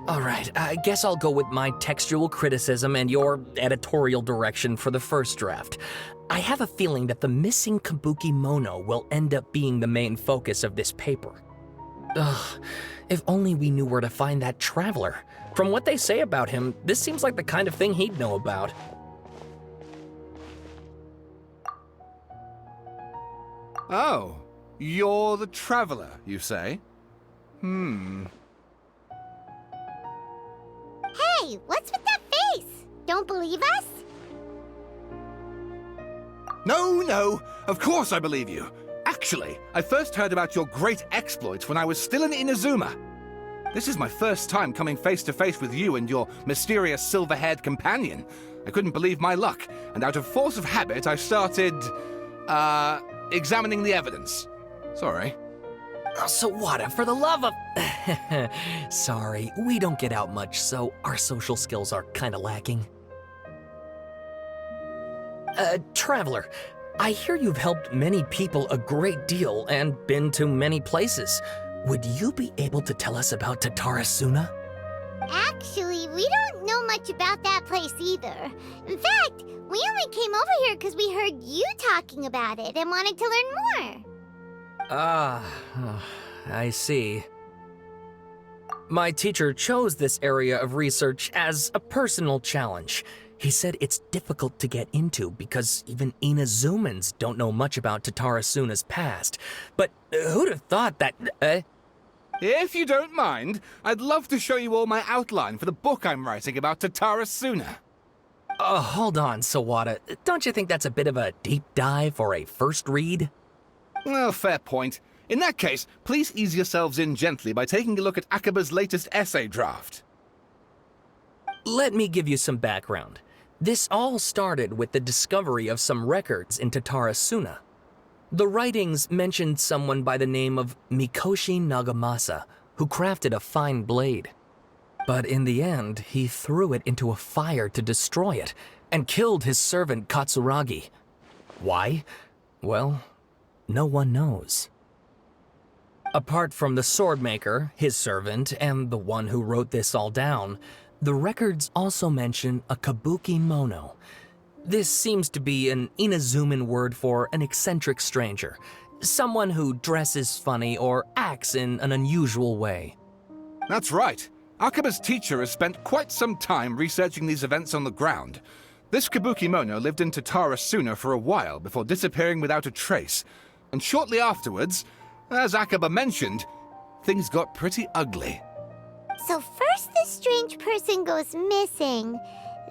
Alright, I guess I'll go with my textual criticism and your editorial direction for the first draft. I have a feeling that the missing Kabuki Mono will end up being the main focus of this paper. Ugh, if only we knew where to find that traveler. From what they say about him, this seems like the kind of thing he'd know about. Oh, you're the traveler, you say? Hey, what's with that face? Don't believe us? No, of course I believe you. Actually, I first heard about your great exploits when I was still in Inazuma. This is my first time coming face to face with you and your mysterious silver-haired companion. I couldn't believe my luck, and out of force of habit, I started, examining the evidence. Sorry. Sawada, for the love of... Sorry, we don't get out much, so our social skills are kinda lacking. Traveler, I hear you've helped many people a great deal and been to many places. Would you be able to tell us about Tatarasuna? Actually, we don't know much about that place either. In fact, we only came over here because we heard you talking about it and wanted to learn more. I see. My teacher chose this area of research as a personal challenge. He said it's difficult to get into because even Inazumans don't know much about Tatarasuna's past. But who'd have thought that... If you don't mind, I'd love to show you all my outline for the book I'm writing about Tatarasuna. Hold on, Sawada. Don't you think that's a bit of a deep dive for a first read? Well, fair point. In that case, please ease yourselves in gently by taking a look at Akaba's latest essay draft. Let me give you some background. This all started with the discovery of some records in Tatarasuna. The writings mentioned someone by the name of Mikoshi Nagamasa, who crafted a fine blade. But in the end, he threw it into a fire to destroy it, and killed his servant Katsuragi. Why? Well, no one knows. Apart from the swordmaker, his servant, and the one who wrote this all down, the records also mention a Kabuki Mono. This seems to be an Inazuman word for an eccentric stranger, someone who dresses funny or acts in an unusual way. That's right. Akaba's teacher has spent quite some time researching these events on the ground. This Kabuki Mono lived in Tatarasuna for a while before disappearing without a trace. And shortly afterwards, as Akaba mentioned, things got pretty ugly. So first this strange person goes missing,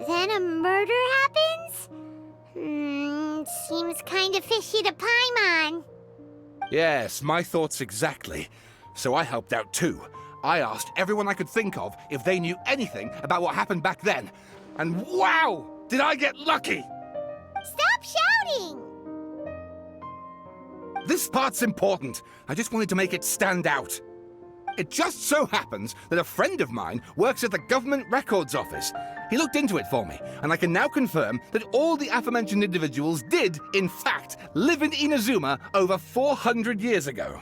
then a murder happens? Seems kind of fishy to Paimon. Yes, my thoughts exactly. So I helped out too. I asked everyone I could think of if they knew anything about what happened back then. And wow! Did I get lucky! Stop shouting! This part's important. I just wanted to make it stand out. It just so happens that a friend of mine works at the Government Records Office. He looked into it for me, and I can now confirm that all the aforementioned individuals did, in fact, live in Inazuma over 400 years ago.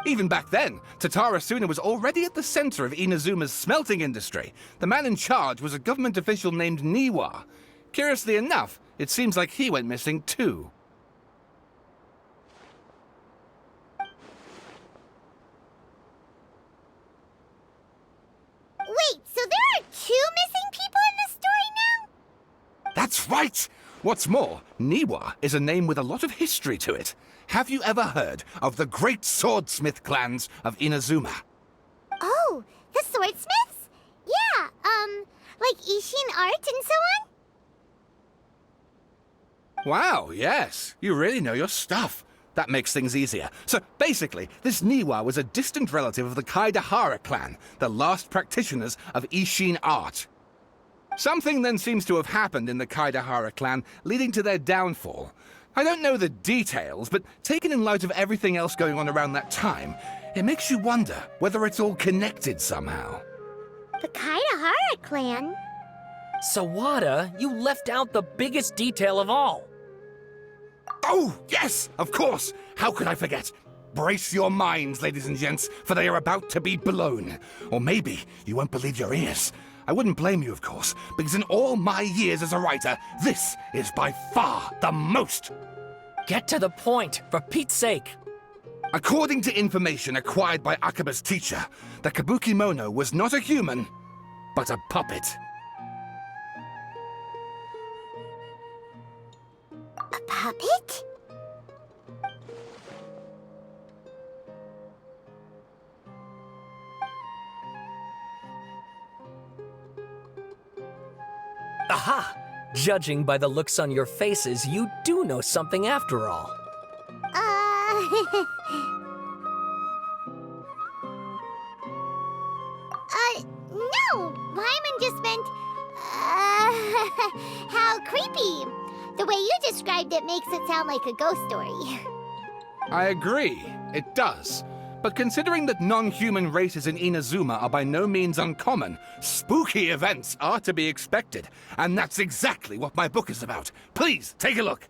Even back then, Tatarasuna was already at the center of Inazuma's smelting industry. The man in charge was a government official named Niwa. Curiously enough, it seems like he went missing too. Wait, so there are two missing people in the story now? That's right! What's more, Niwa is a name with a lot of history to it. Have you ever heard of the great swordsmith clans of Inazuma? Oh, the swordsmiths? Yeah, like Ishin art and so on? Wow, yes. You really know your stuff. That makes things easier. So, basically, this Niwa was a distant relative of the Kaidahara clan, the last practitioners of Ishin art. Something then seems to have happened in the Kaidahara clan, leading to their downfall. I don't know the details, but taken in light of everything else going on around that time, it makes you wonder whether it's all connected somehow. The Kaidahara clan? Sawada, you left out the biggest detail of all. Oh, yes, of course. How could I forget? Brace your minds, ladies and gents, for they are about to be blown. Or maybe you won't believe your ears. I wouldn't blame you, of course, because in all my years as a writer, this is by far the most. Get to the point, for Pete's sake. According to information acquired by Akaba's teacher, the Kabukimono was not a human, but a puppet. A puppet? Aha! Judging by the looks on your faces, you do know something after all. No! Paimon just meant, how creepy. The way you described it makes it sound like a ghost story. I agree, it does. But considering that non-human races in Inazuma are by no means uncommon, spooky events are to be expected. And that's exactly what my book is about. Please, take a look.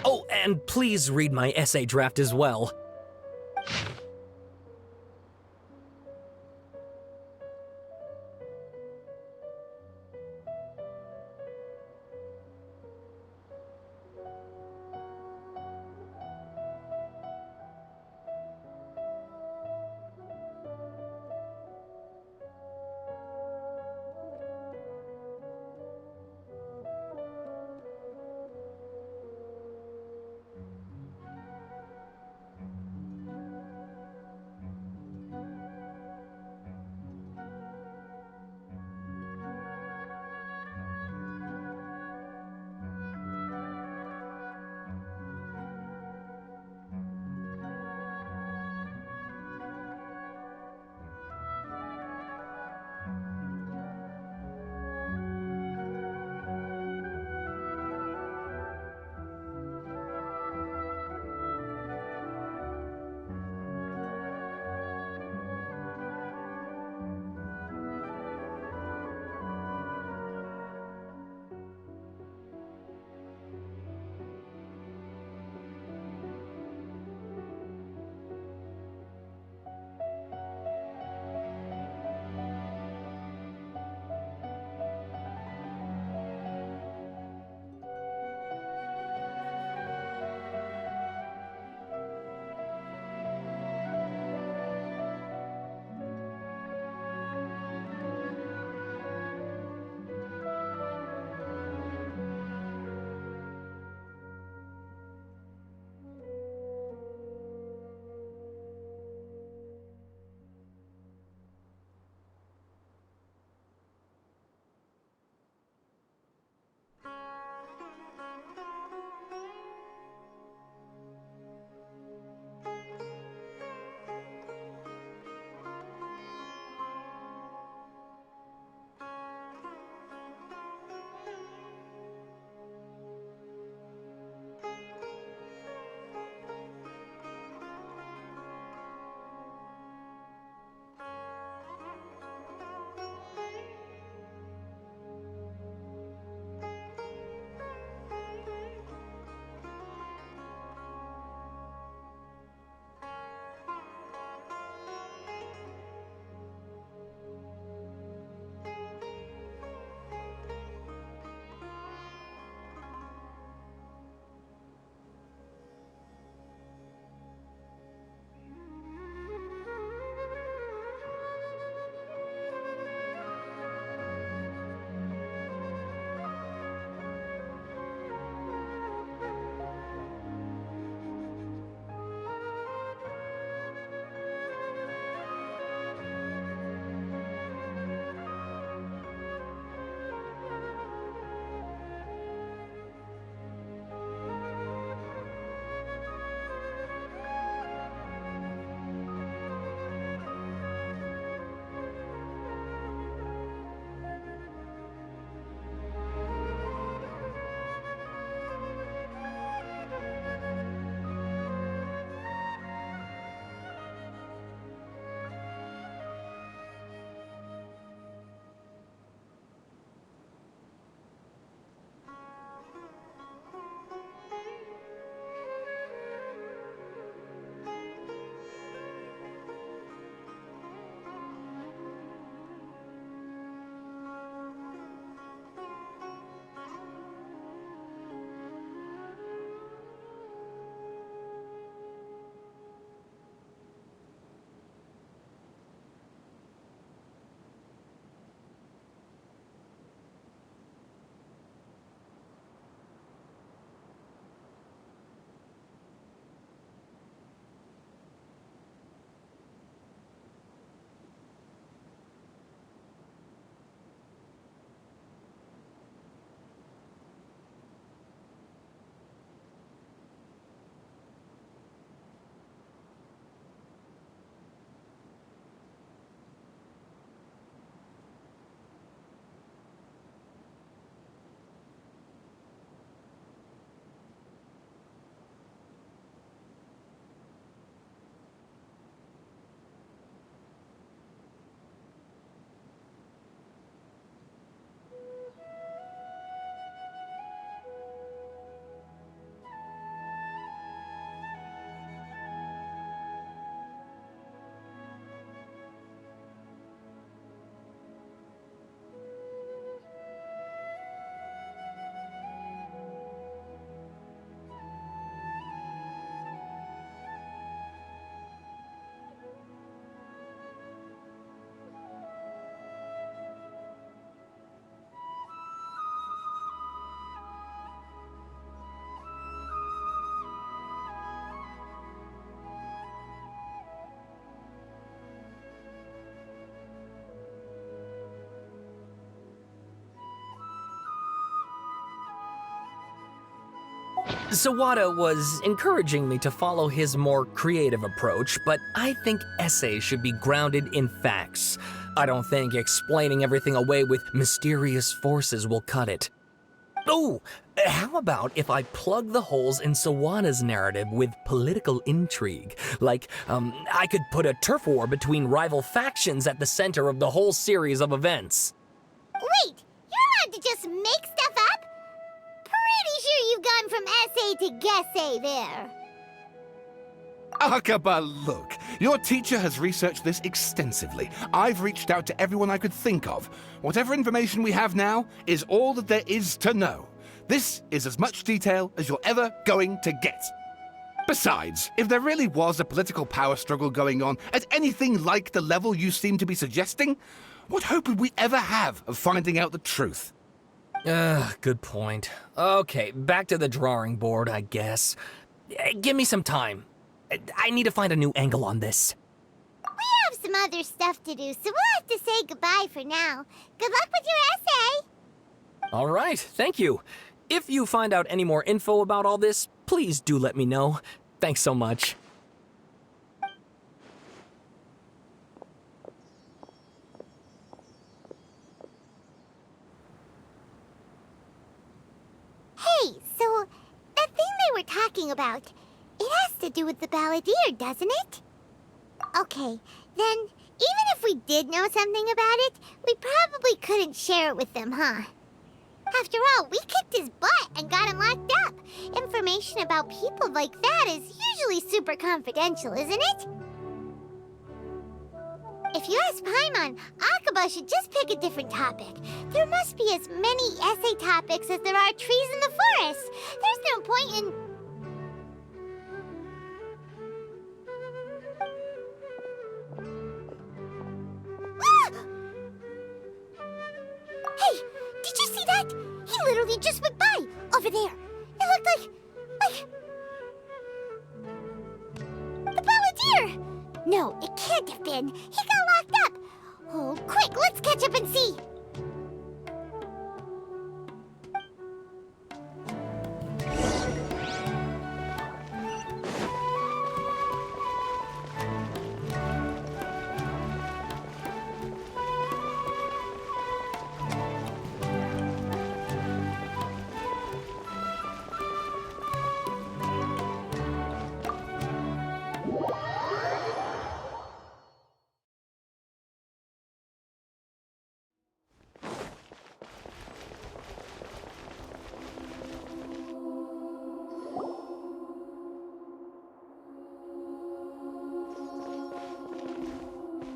Oh, and please read my essay draft as well. Sawada was encouraging me to follow his more creative approach, but I think essays should be grounded in facts. I don't think explaining everything away with mysterious forces will cut it. Oh, how about if I plug the holes in Sawada's narrative with political intrigue? Like, I could put a turf war between rival factions at the center of the whole series of events. Wait, you're allowed to just make stuff up? Pretty sure you've gone from essay to guessay there. Akaba, look. Your teacher has researched this extensively. I've reached out to everyone I could think of. Whatever information we have now is all that there is to know. This is as much detail as you're ever going to get. Besides, if there really was a political power struggle going on at anything like the level you seem to be suggesting, what hope would we ever have of finding out the truth? Good point. Okay, back to the drawing board, I guess. Give me some time. I need to find a new angle on this. We have some other stuff to do, so we'll have to say goodbye for now. Good luck with your essay! All right, thank you. If you find out any more info about all this, please do let me know. Thanks so much. Hey, so that thing they were talking about, it has to do with the balladeer, doesn't it? Okay, then even if we did know something about it, we probably couldn't share it with them, huh? After all, we kicked his butt and got him locked up. Information about people like that is usually super confidential, isn't it? If you ask Paimon, Akaba should just pick a different topic. There must be as many essay topics as there are trees in the forest. There's no point in... Hey, did you see that? He literally just went by, over there. It looked like... the balladeer! No, it can't have been. He got locked up. Oh, quick, let's catch up and see.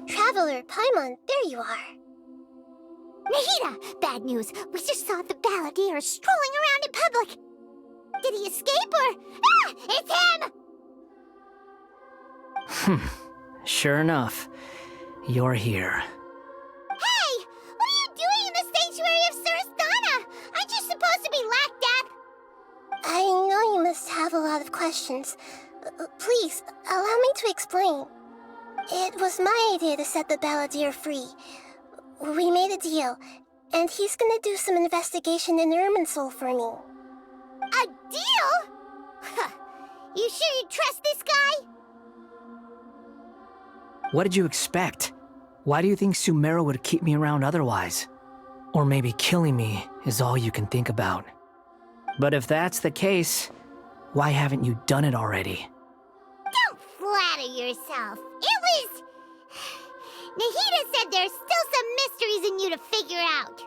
Traveler, Paimon, there you are. Nahida! Bad news. We just saw the balladeer strolling around in public. Did he escape or... Ah! It's him! Sure enough, you're here. Hey! What are you doing in the sanctuary of Surasthana? Aren't you supposed to be locked up? I know you must have a lot of questions. Please, allow me to explain. It was my idea to set the balladeer free. We made a deal, and he's gonna do some investigation in Irminsul for me. A deal? Huh. You sure you trust this guy? What did you expect? Why do you think Sumeru would keep me around otherwise? Or maybe killing me is all you can think about. But if that's the case, why haven't you done it already? Don't flatter yourself. It was... Nahida said there's still some mysteries in you to figure out.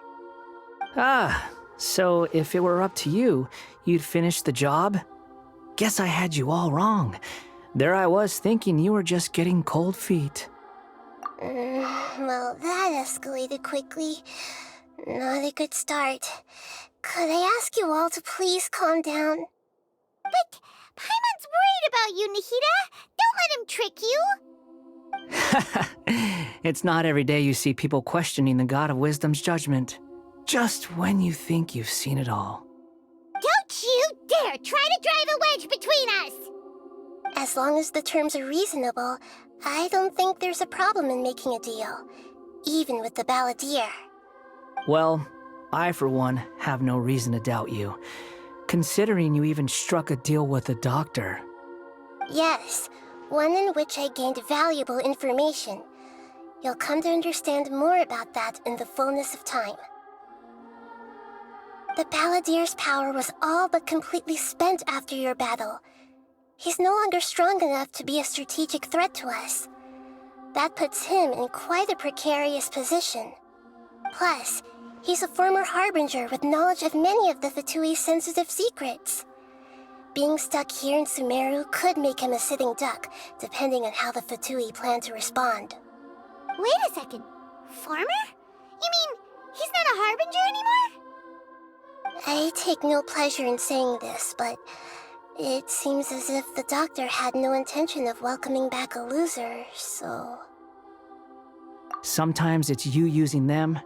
Ah, so if it were up to you, you'd finish the job? Guess I had you all wrong. There I was thinking you were just getting cold feet. Well, that escalated quickly. Not a good start. Could I ask you all to please calm down? But Paimon's worried about you, Nahida. Don't let him trick you. It's not every day you see people questioning the God of Wisdom's judgment. Just when you think you've seen it all. Don't you dare try to drive a wedge between us! As long as the terms are reasonable, I don't think there's a problem in making a deal. Even with the balladeer. Well, I for one have no reason to doubt you. considering you even struck a deal with the doctor. Yes, one in which I gained valuable information. You'll come to understand more about that in the fullness of time. The Balladeer's power was all but completely spent after your battle. He's no longer strong enough to be a strategic threat to us. That puts him in quite a precarious position. Plus, he's a former Harbinger with knowledge of many of the Fatui's sensitive secrets. Being stuck here in Sumeru could make him a sitting duck, depending on how the Fatui plan to respond. Wait a second. Former? You mean he's not a Harbinger anymore? I take no pleasure in saying this, but it seems as if the doctor had no intention of welcoming back a loser, so... Sometimes it's you using them,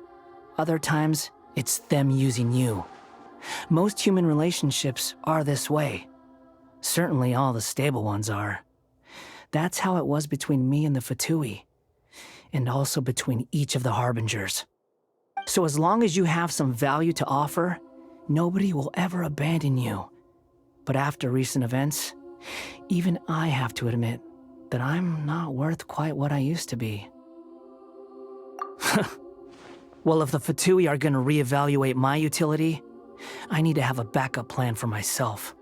other times it's them using you. Most human relationships are this way. Certainly all the stable ones are. That's how it was between me and the Fatui, and also between each of the Harbingers. So as long as you have some value to offer, nobody will ever abandon you. But after recent events, even I have to admit that I'm not worth quite what I used to be. Well, if the Fatui are gonna reevaluate my utility, I need to have a backup plan for myself.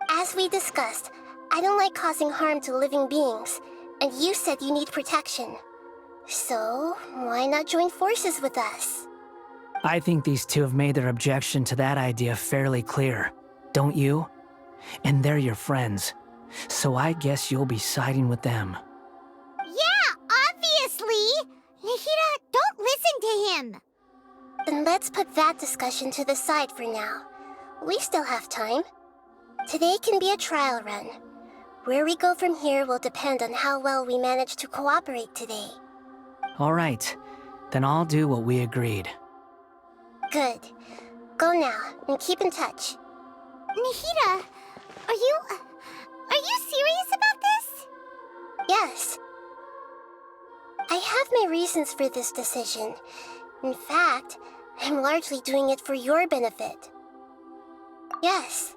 As we discussed, I don't like causing harm to living beings, and you said you need protection. So, why not join forces with us? I think these two have made their objection to that idea fairly clear, don't you? And they're your friends, so I guess you'll be siding with them. Yeah, obviously! Nahida, don't listen to him! Then let's put that discussion to the side for now. We still have time. Today can be a trial run. Where we go from here will depend on how well we manage to cooperate today. All right, then I'll do what we agreed. Good. Go now, and keep in touch. Nahida, are you serious about this? Yes. I have my reasons for this decision. In fact, I'm largely doing it for your benefit. Yes.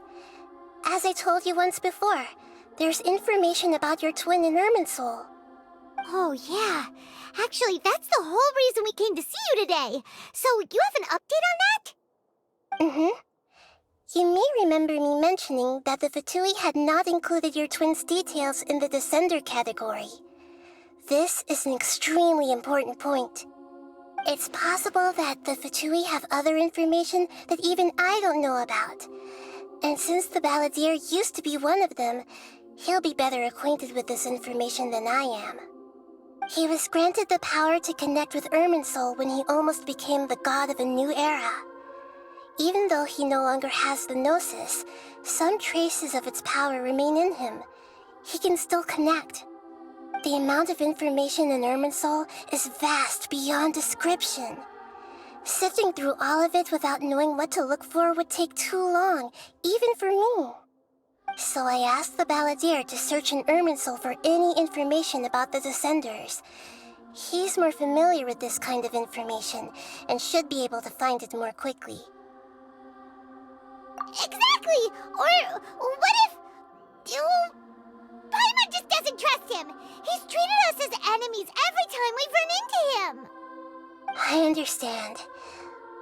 As I told you once before, there's information about your twin in Irminsul. Oh, yeah. Actually, that's the whole reason we came to see you today. So, you have an update on that? Mm-hmm. You may remember me mentioning that the Fatui had not included your twin's details in the Descender category. This is an extremely important point. It's possible that the Fatui have other information that even I don't know about. And since the Balladeer used to be one of them, he'll be better acquainted with this information than I am. He was granted the power to connect with Irminsul when he almost became the god of a new era. Even though he no longer has the Gnosis, some traces of its power remain in him. He can still connect. The amount of information in Irminsul is vast beyond description. Sifting through all of it without knowing what to look for would take too long, even for me. So I asked the Balladeer to search in Irminsul for any information about the Descenders. He's more familiar with this kind of information, and should be able to find it more quickly. Exactly! Or what if... Paimon just doesn't trust him! He's treated us as enemies every time we've run into him! I understand.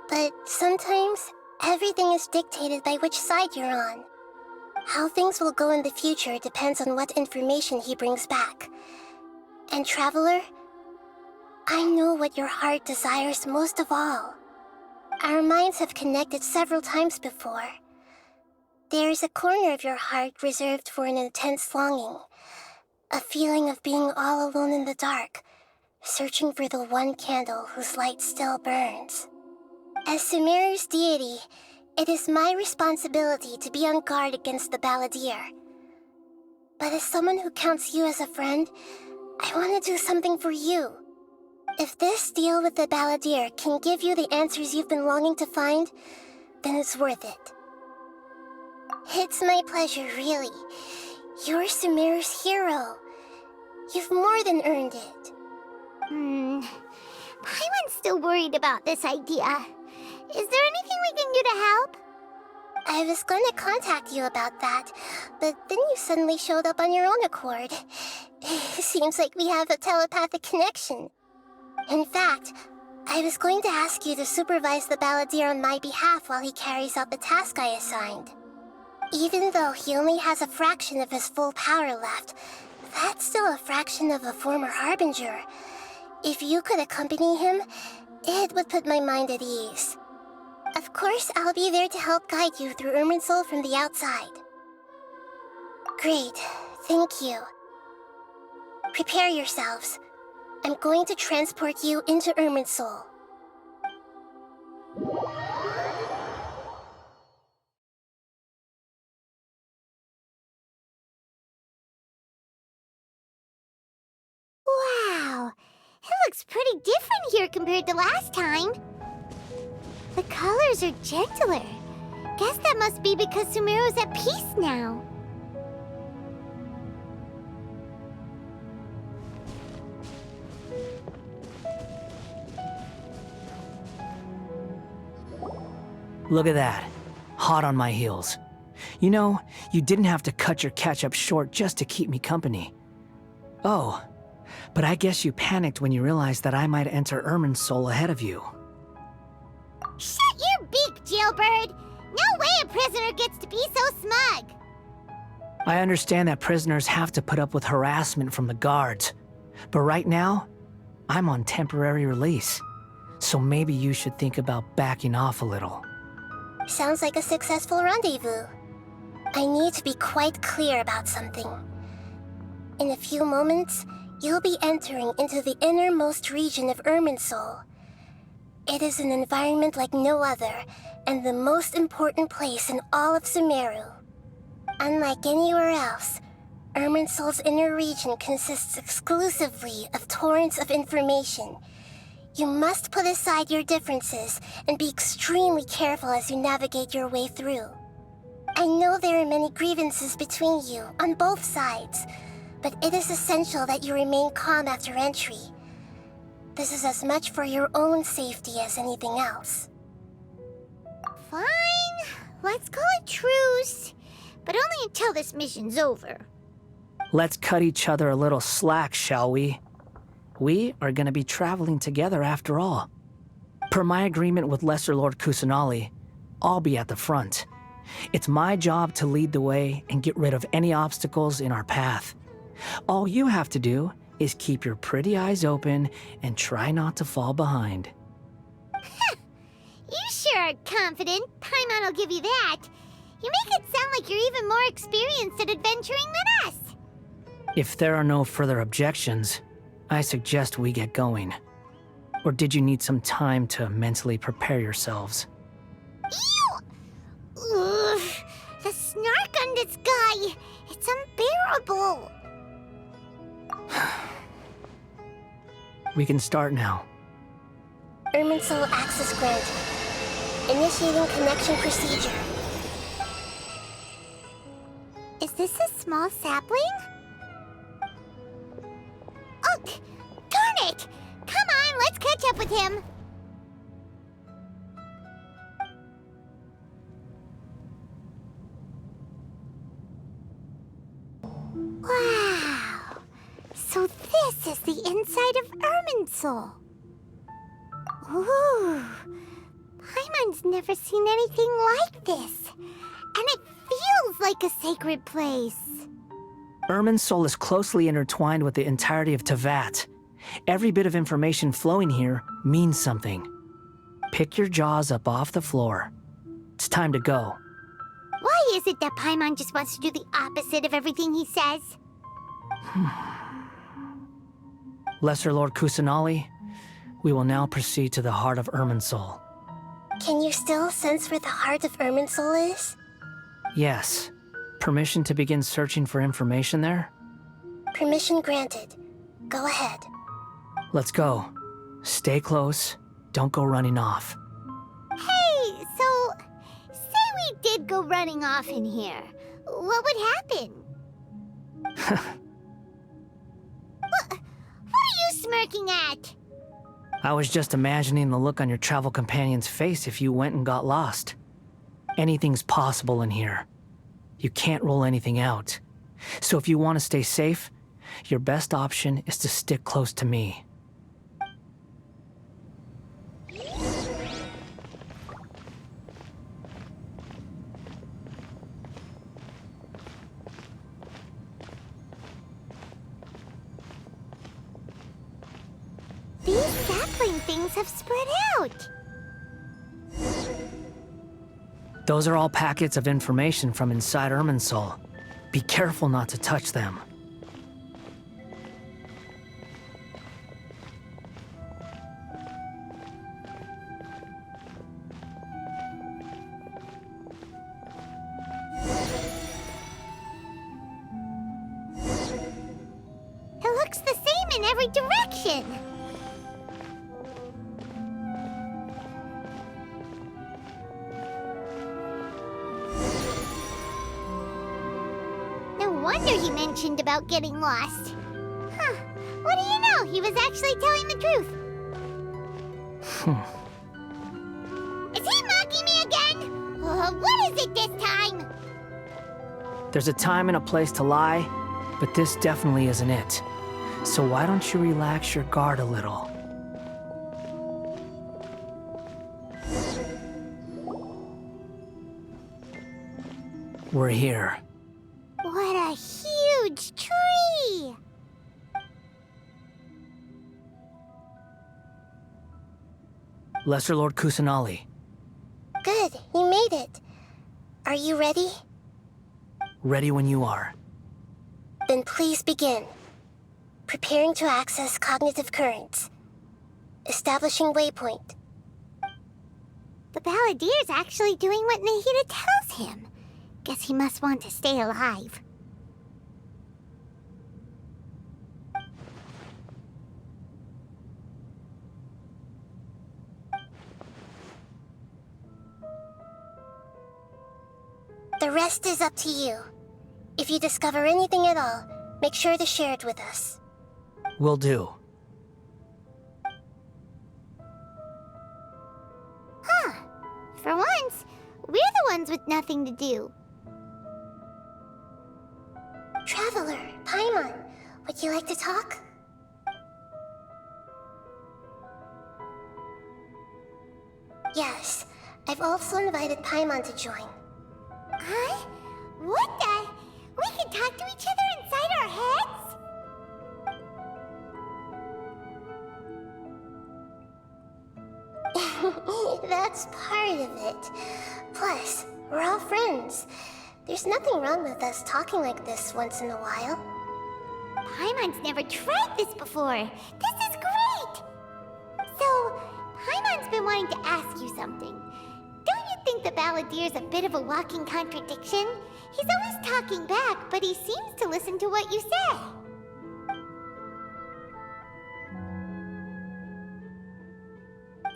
But sometimes, everything is dictated by which side you're on. How things will go in the future depends on what information he brings back. And Traveler, I know what your heart desires most of all. Our minds have connected several times before. There is a corner of your heart reserved for an intense longing. A feeling of being all alone in the dark, searching for the one candle whose light still burns. As Sumeru's deity, it is my responsibility to be on guard against the Balladeer. But as someone who counts you as a friend, I want to do something for you. If this deal with the Balladeer can give you the answers you've been longing to find, then it's worth it. It's my pleasure, really. You're Sumeru's hero. You've more than earned it. Paimon's still worried about this idea. Is there anything we can do to help? I was going to contact you about that, but then you suddenly showed up on your own accord. Seems like we have a telepathic connection. In fact, I was going to ask you to supervise the balladeer on my behalf while he carries out the task I assigned. Even though he only has a fraction of his full power left, that's still a fraction of a former Harbinger. If you could accompany him, it would put my mind at ease. Of course, I'll be there to help guide you through Irminsul from the outside. Great, thank you. Prepare yourselves. I'm going to transport you into Irminsul. Wow, it looks pretty different here compared to last time. The colors are gentler. Guess that must be because Sumeru's at peace now. Look at that. Hot on my heels. You know, you didn't have to cut your catch-up short just to keep me company. Oh, but I guess you panicked when you realized that I might enter Irminsul ahead of you. Shut your beak, jailbird! No way a prisoner gets to be so smug! I understand that prisoners have to put up with harassment from the guards, but right now, I'm on temporary release, so maybe you should think about backing off a little. Sounds like a successful rendezvous. I need to be quite clear about something. In a few moments, you'll be entering into the innermost region of Irminsul. It is an environment like no other, and the most important place in all of Sumeru. Unlike anywhere else, Irminsul's inner region consists exclusively of torrents of information. You must put aside your differences and be extremely careful as you navigate your way through. I know there are many grievances between you on both sides, but it is essential that you remain calm after entry. This is as much for your own safety as anything else. Fine, let's call it truce. But only until this mission's over. Let's cut each other a little slack, shall we? We are going to be traveling together after all. Per my agreement with Lesser Lord Kusanali, I'll be at the front. It's my job to lead the way and get rid of any obstacles in our path. All you have to do is keep your pretty eyes open and try not to fall behind. You sure are confident. Paimon will give you that. You make it sound like you're even more experienced at adventuring than us. If there are no further objections, I suggest we get going. Or did you need some time to mentally prepare yourselves? Ew! Ugh, the snark on this guy. It's unbearable. We can start now. Irminsul access granted. Initiating connection procedure. Is this a small sapling? Oh, darn it! Come on, let's catch up with him. Wow! So this is the inside of Irminsul. Ooh! Paimon's never seen anything like this. And it feels like a sacred place. Irminsul is closely intertwined with the entirety of Teyvat. Every bit of information flowing here means something. Pick your jaws up off the floor. It's time to go. Why is it that Paimon just wants to do the opposite of everything he says? Lesser Lord Kusanali, we will now proceed to the heart of Irminsul. Can you still sense where the heart of Irminsul is? Yes. Permission to begin searching for information there? Permission granted. Go ahead. Let's go. Stay close. Don't go running off. Hey, so... say we did go running off in here. What would happen? What are you smirking at? I was just imagining the look on your travel companion's face if you went and got lost. Anything's possible in here. You can't rule anything out. So if you want to stay safe, your best option is to stick close to me. These sapling things have spread out. Those are all packets of information from inside Irminsul. Be careful not to touch them. It looks the same in every direction. No wonder he mentioned about getting lost. Huh. What do you know? He was actually telling the truth. Is he mocking me again? What is it this time? There's a time and a place to lie, but this definitely isn't it. So why don't you relax your guard a little? We're here. What a huge tree! Lesser Lord Kusanali. Good, you made it. Are you ready? Ready when you are. Then please begin. Preparing to access cognitive currents. Establishing waypoint. The Balladier's actually doing what Nahida tells him. Guess he must want to stay alive. The rest is up to you. If you discover anything at all, make sure to share it with us. Will do. Huh. For once, we're the ones with nothing to do. Traveler, Paimon, would you like to talk? Yes, I've also invited Paimon to join. Huh? What the? We can talk to each other inside our heads? That's part of it. Plus, we're all friends. There's nothing wrong with us talking like this once in a while. Paimon's never tried this before. This is great! So, Paimon's been wanting to ask you something. Don't you think the Balladier's a bit of a walking contradiction? He's always talking back, but he seems to listen to what you say.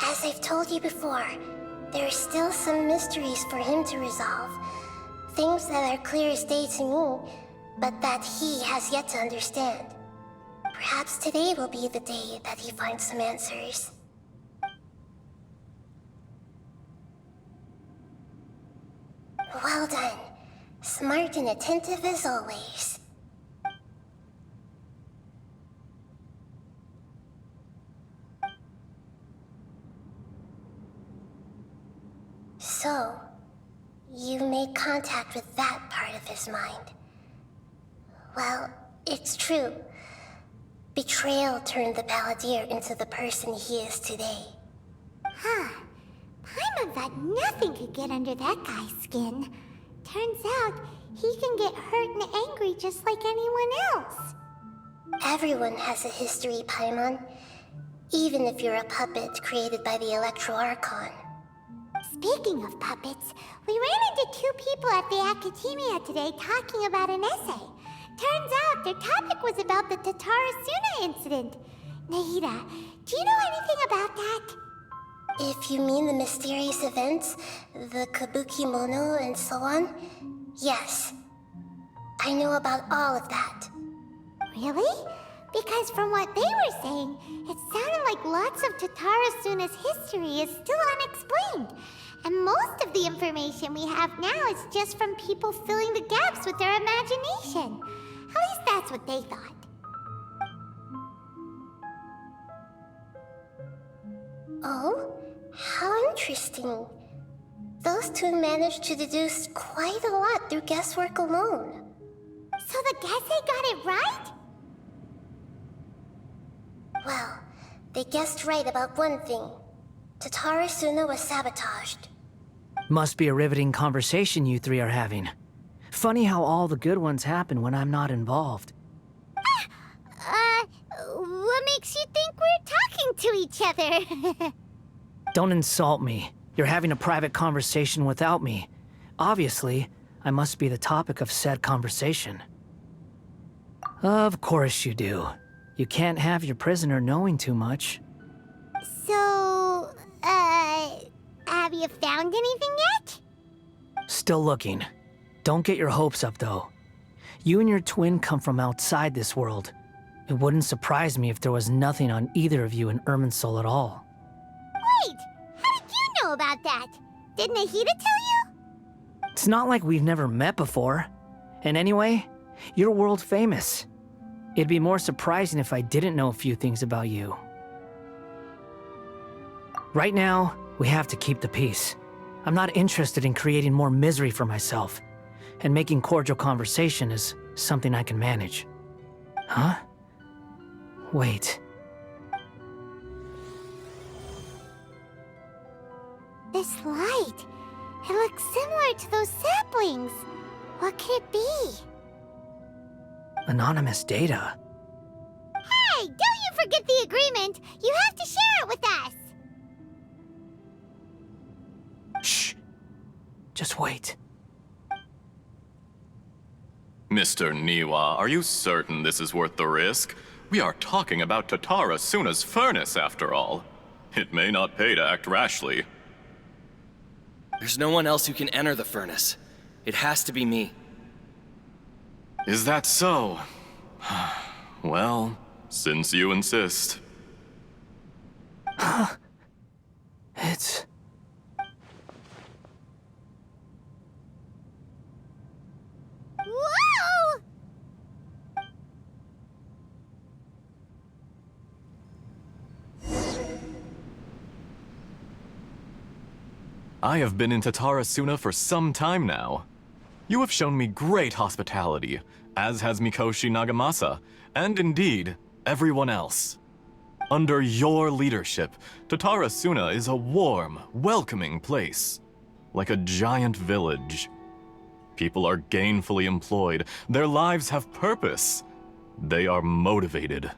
As I've told you before, there are still some mysteries for him to resolve. Things that are clear as day to me, but that he has yet to understand. Perhaps today will be the day that he finds some answers. Well done. Smart and attentive as always. So, you made contact with that part of his mind. Well, it's true. Betrayal turned the Balladier into the person he is today. Huh. Paimon thought nothing could get under that guy's skin. Turns out, he can get hurt and angry just like anyone else. Everyone has a history, Paimon. Even if you're a puppet created by the Electro Archon. Speaking of puppets, we ran into two people at the Academia today talking about an essay. Turns out their topic was about the Tatarasuna incident. Nahida, do you know anything about that? If you mean the mysterious events, the Kabuki Mono and so on, yes. I know about all of that. Really? Because from what they were saying, it sounded like lots of Tatarasuna's history is still unexplained. And most of the information we have now is just from people filling the gaps with their imagination. At least that's what they thought. Oh, how interesting. Those two managed to deduce quite a lot through guesswork alone. So the Gesse got it right? Well, they guessed right about one thing. Tatarasuna was sabotaged. Must be a riveting conversation you three are having. Funny how all the good ones happen when I'm not involved. What makes you think we're talking to each other? Don't insult me. You're having a private conversation without me. Obviously, I must be the topic of said conversation. Of course you do. You can't have your prisoner knowing too much. So, have you found anything yet? Still looking. Don't get your hopes up, though. You and your twin come from outside this world. It wouldn't surprise me if there was nothing on either of you in Irminsul at all. Wait, how did you know about that? Did Nahida tell you? It's not like we've never met before. And anyway, you're world famous. It'd be more surprising if I didn't know a few things about you. Right now, we have to keep the peace. I'm not interested in creating more misery for myself. And making cordial conversation is something I can manage. Huh? Wait. This light. It looks similar to those saplings. What could it be? Anonymous data. Hey, don't you forget the agreement! You have to share it with us! Shh. Just wait. Mr. Niwa, are you certain this is worth the risk? We are talking about Tatarasuna's furnace, after all. It may not pay to act rashly. There's no one else who can enter the furnace. It has to be me. Is that so? Well, since you insist. It's... Whoa! I have been in Tatarasuna for some time now. You have shown me great hospitality, as has Mikoshi Nagamasa, and indeed, everyone else. Under your leadership, Tatarasuna is a warm, welcoming place, like a giant village. People are gainfully employed, their lives have purpose, they are motivated.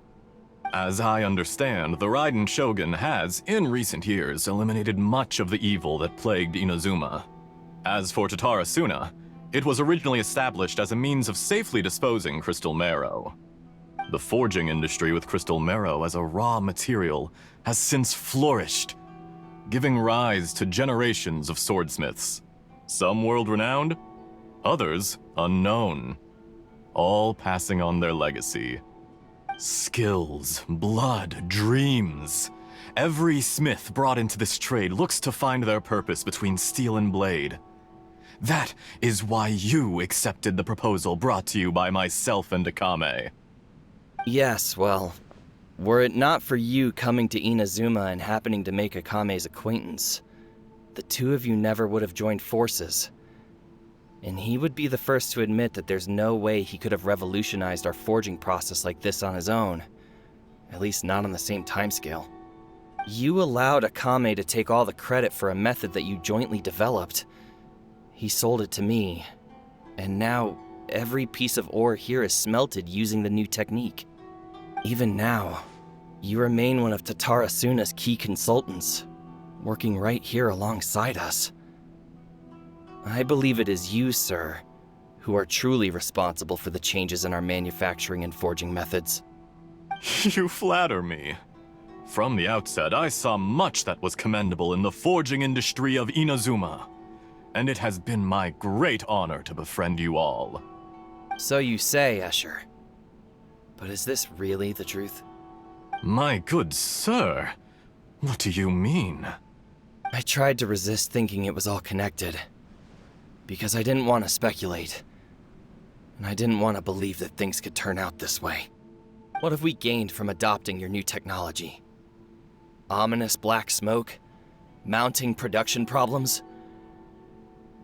As I understand, the Raiden Shogun has, in recent years, eliminated much of the evil that plagued Inazuma. As for Tatarasuna, it was originally established as a means of safely disposing crystal marrow. The forging industry with crystal marrow as a raw material has since flourished, giving rise to generations of swordsmiths. Some world-renowned, others unknown, all passing on their legacy. Skills, blood, dreams. Every smith brought into this trade looks to find their purpose between steel and blade. That is why you accepted the proposal brought to you by myself and Akame. Yes, well, were it not for you coming to Inazuma and happening to make Akame's acquaintance, the two of you never would have joined forces. And he would be the first to admit that there's no way he could have revolutionized our forging process like this on his own. At least not on the same timescale. You allowed Akame to take all the credit for a method that you jointly developed. He sold it to me, and now every piece of ore here is smelted using the new technique. Even now, you remain one of Tatarasuna's key consultants, working right here alongside us. I believe it is you, sir, who are truly responsible for the changes in our manufacturing and forging methods. You flatter me. From the outset, I saw much that was commendable in the forging industry of Inazuma, and it has been my great honor to befriend you all. So you say, Escher. But is this really the truth? My good sir, what do you mean? I tried to resist thinking it was all connected. Because I didn't want to speculate. And I didn't want to believe that things could turn out this way. What have we gained from adopting your new technology? Ominous black smoke? Mounting production problems?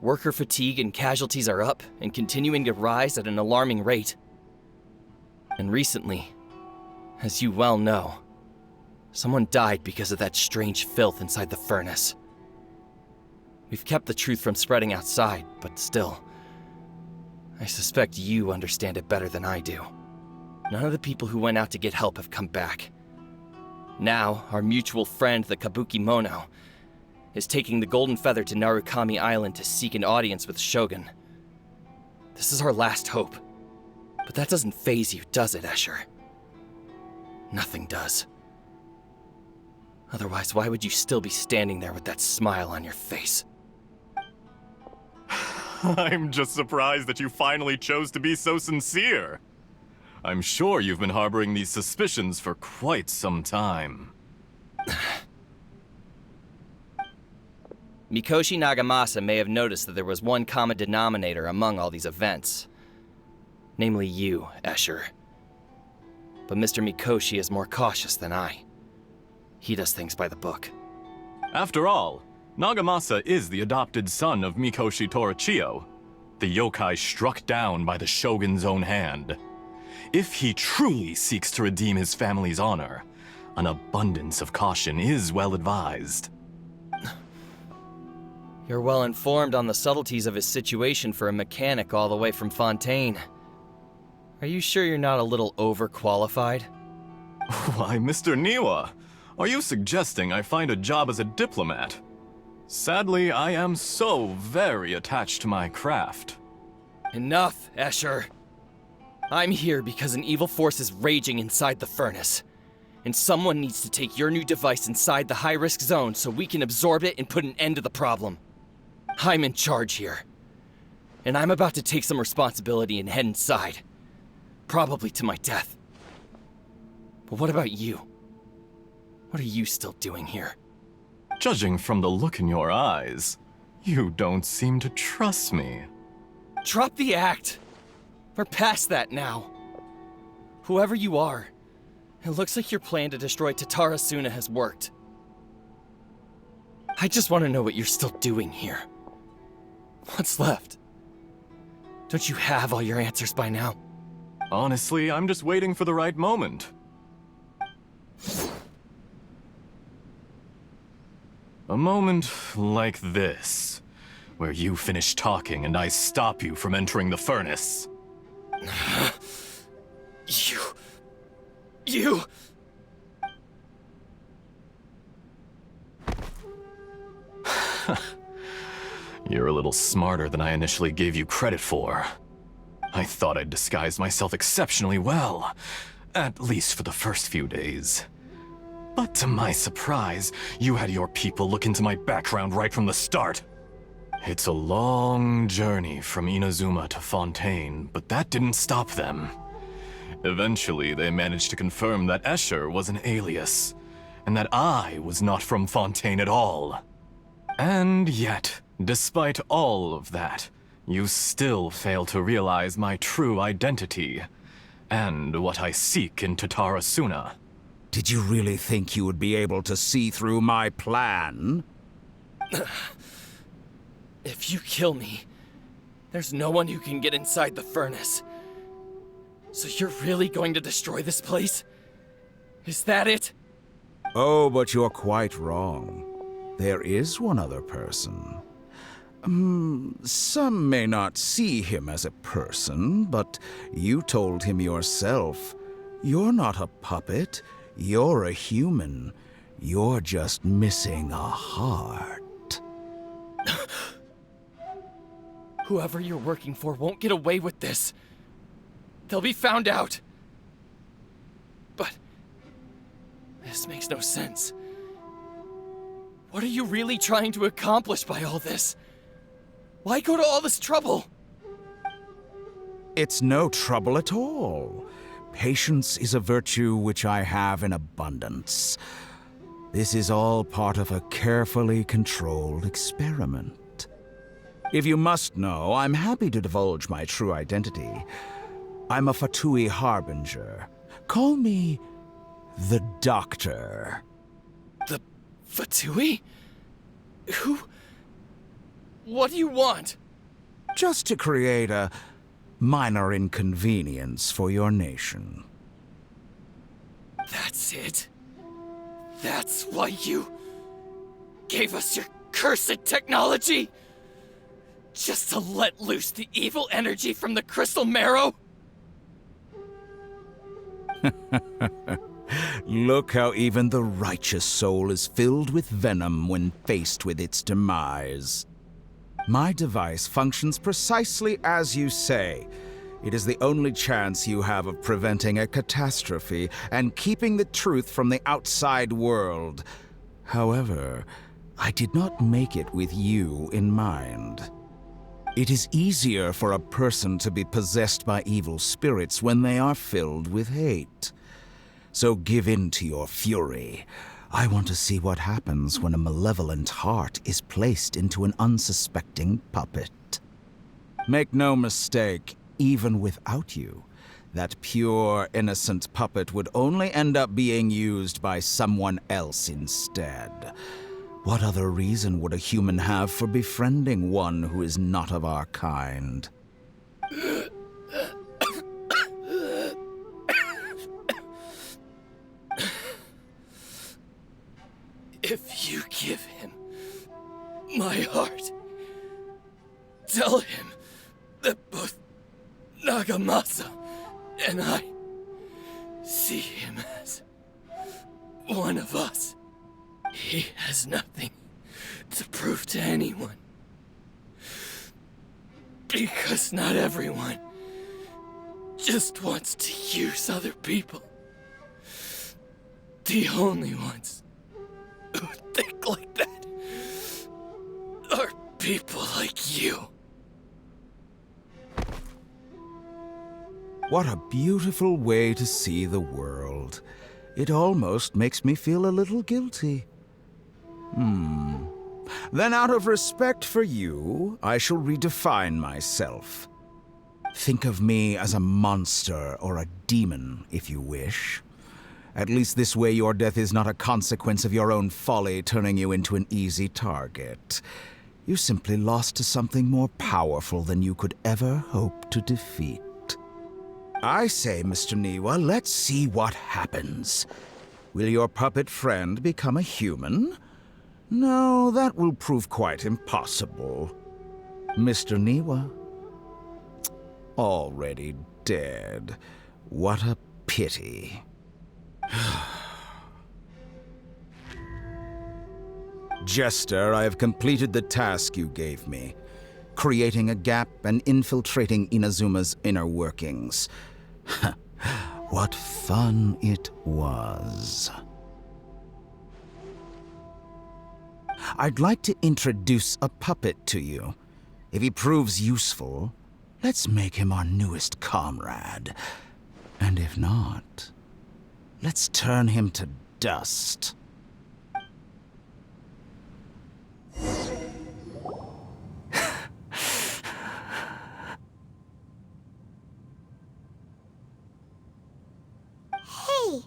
Worker fatigue and casualties are up and continuing to rise at an alarming rate. And recently, as you well know, someone died because of that strange filth inside the furnace. We've kept the truth from spreading outside, but still, I suspect you understand it better than I do. None of the people who went out to get help have come back. Now, our mutual friend, the Kabuki Mono, is taking the Golden Feather to Narukami Island to seek an audience with Shogun. This is our last hope. But that doesn't faze you, does it, Escher? Nothing does. Otherwise, why would you still be standing there with that smile on your face? I'm just surprised that you finally chose to be so sincere. I'm sure you've been harboring these suspicions for quite some time. Mikoshi Nagamasa may have noticed that there was one common denominator among all these events. Namely you, Escher. But Mr. Mikoshi is more cautious than I. He does things by the book. After all, Nagamasa is the adopted son of Mikoshi Torichio, the yokai struck down by the Shogun's own hand. If he truly seeks to redeem his family's honor, an abundance of caution is well advised. You're well informed on the subtleties of his situation for a mechanic all the way from Fontaine. Are you sure you're not a little overqualified? Why, Mr. Niwa, are you suggesting I find a job as a diplomat? Sadly, I am so very attached to my craft. Enough, Escher. I'm here because an evil force is raging inside the furnace. And someone needs to take your new device inside the high-risk zone so we can absorb it and put an end to the problem. I'm in charge here. And I'm about to take some responsibility and head inside. Probably to my death. But what about you? What are you still doing here? Judging from the look in your eyes, you don't seem to trust me. Drop the act! We're past that now. Whoever you are, it looks like your plan to destroy Tatarasuna has worked. I just want to know what you're still doing here. What's left? Don't you have all your answers by now? Honestly, I'm just waiting for the right moment. A moment like this, where you finish talking and I stop you from entering the furnace. You... You're a little smarter than I initially gave you credit for. I thought I'd disguised myself exceptionally well, at least for the first few days. But to my surprise, you had your people look into my background right from the start. It's a long journey from Inazuma to Fontaine, but that didn't stop them. Eventually, they managed to confirm that Escher was an alias, and that I was not from Fontaine at all. And yet, despite all of that, you still fail to realize my true identity, and what I seek in Tatarasuna. Did you really think you would be able to see through my plan? If you kill me, there's no one who can get inside the furnace. So you're really going to destroy this place? Is that it? Oh, but you're quite wrong. There is one other person. Some may not see him as a person, but you told him yourself. You're not a puppet. You're a human. You're just missing a heart. Whoever you're working for won't get away with this. They'll be found out. But this makes no sense. What are you really trying to accomplish by all this? Why go to all this trouble? It's no trouble at all. Patience is a virtue which I have in abundance. This is all part of a carefully controlled experiment. If you must know, I'm happy to divulge my true identity. I'm a Fatui harbinger. Call me the Doctor. The Fatui? Who? What do you want? Just to create a minor inconvenience for your nation. That's it? That's why you gave us your cursed technology? Just to let loose the evil energy from the crystal marrow? Look how even the righteous soul is filled with venom when faced with its demise. My device functions precisely as you say. It is the only chance you have of preventing a catastrophe and keeping the truth from the outside world. However, I did not make it with you in mind. It is easier for a person to be possessed by evil spirits when they are filled with hate. So give in to your fury. I want to see what happens when a malevolent heart is placed into an unsuspecting puppet. Make no mistake, even without you, that pure, innocent puppet would only end up being used by someone else instead. What other reason would a human have for befriending one who is not of our kind? If you give him my heart, tell him that both Nagamasa and I see him as one of us. He has nothing to prove to anyone. Because not everyone just wants to use other people. The only ones who think like that are people like you. What a beautiful way to see the world. It almost makes me feel a little guilty. Then out of respect for you, I shall redefine myself. Think of me as a monster or a demon, if you wish. At least this way your death is not a consequence of your own folly turning you into an easy target. You simply lost to something more powerful than you could ever hope to defeat. I say, Mr. Niwa, let's see what happens. Will your puppet friend become a human? No, that will prove quite impossible. Mr. Niwa? Already dead. What a pity. Jester, I have completed the task you gave me. Creating a gap and infiltrating Inazuma's inner workings. What fun it was. I'd like to introduce a puppet to you. If he proves useful, let's make him our newest comrade. And if not, let's turn him to dust. Hey,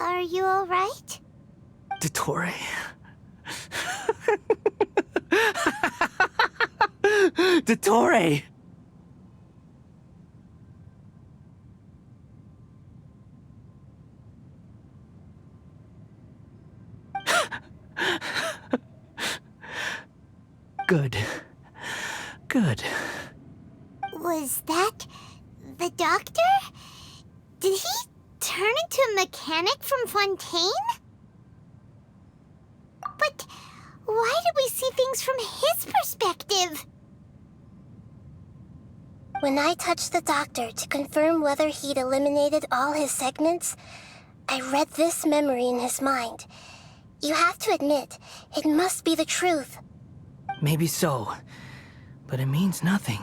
are you alright? Dottore? Dottore! Good. Good. Was that the doctor? Did he turn into a mechanic from Fontaine? But why did we see things from his perspective? When I touched the doctor to confirm whether he'd eliminated all his segments, I read this memory in his mind. You have to admit, it must be the truth. Maybe so, but it means nothing.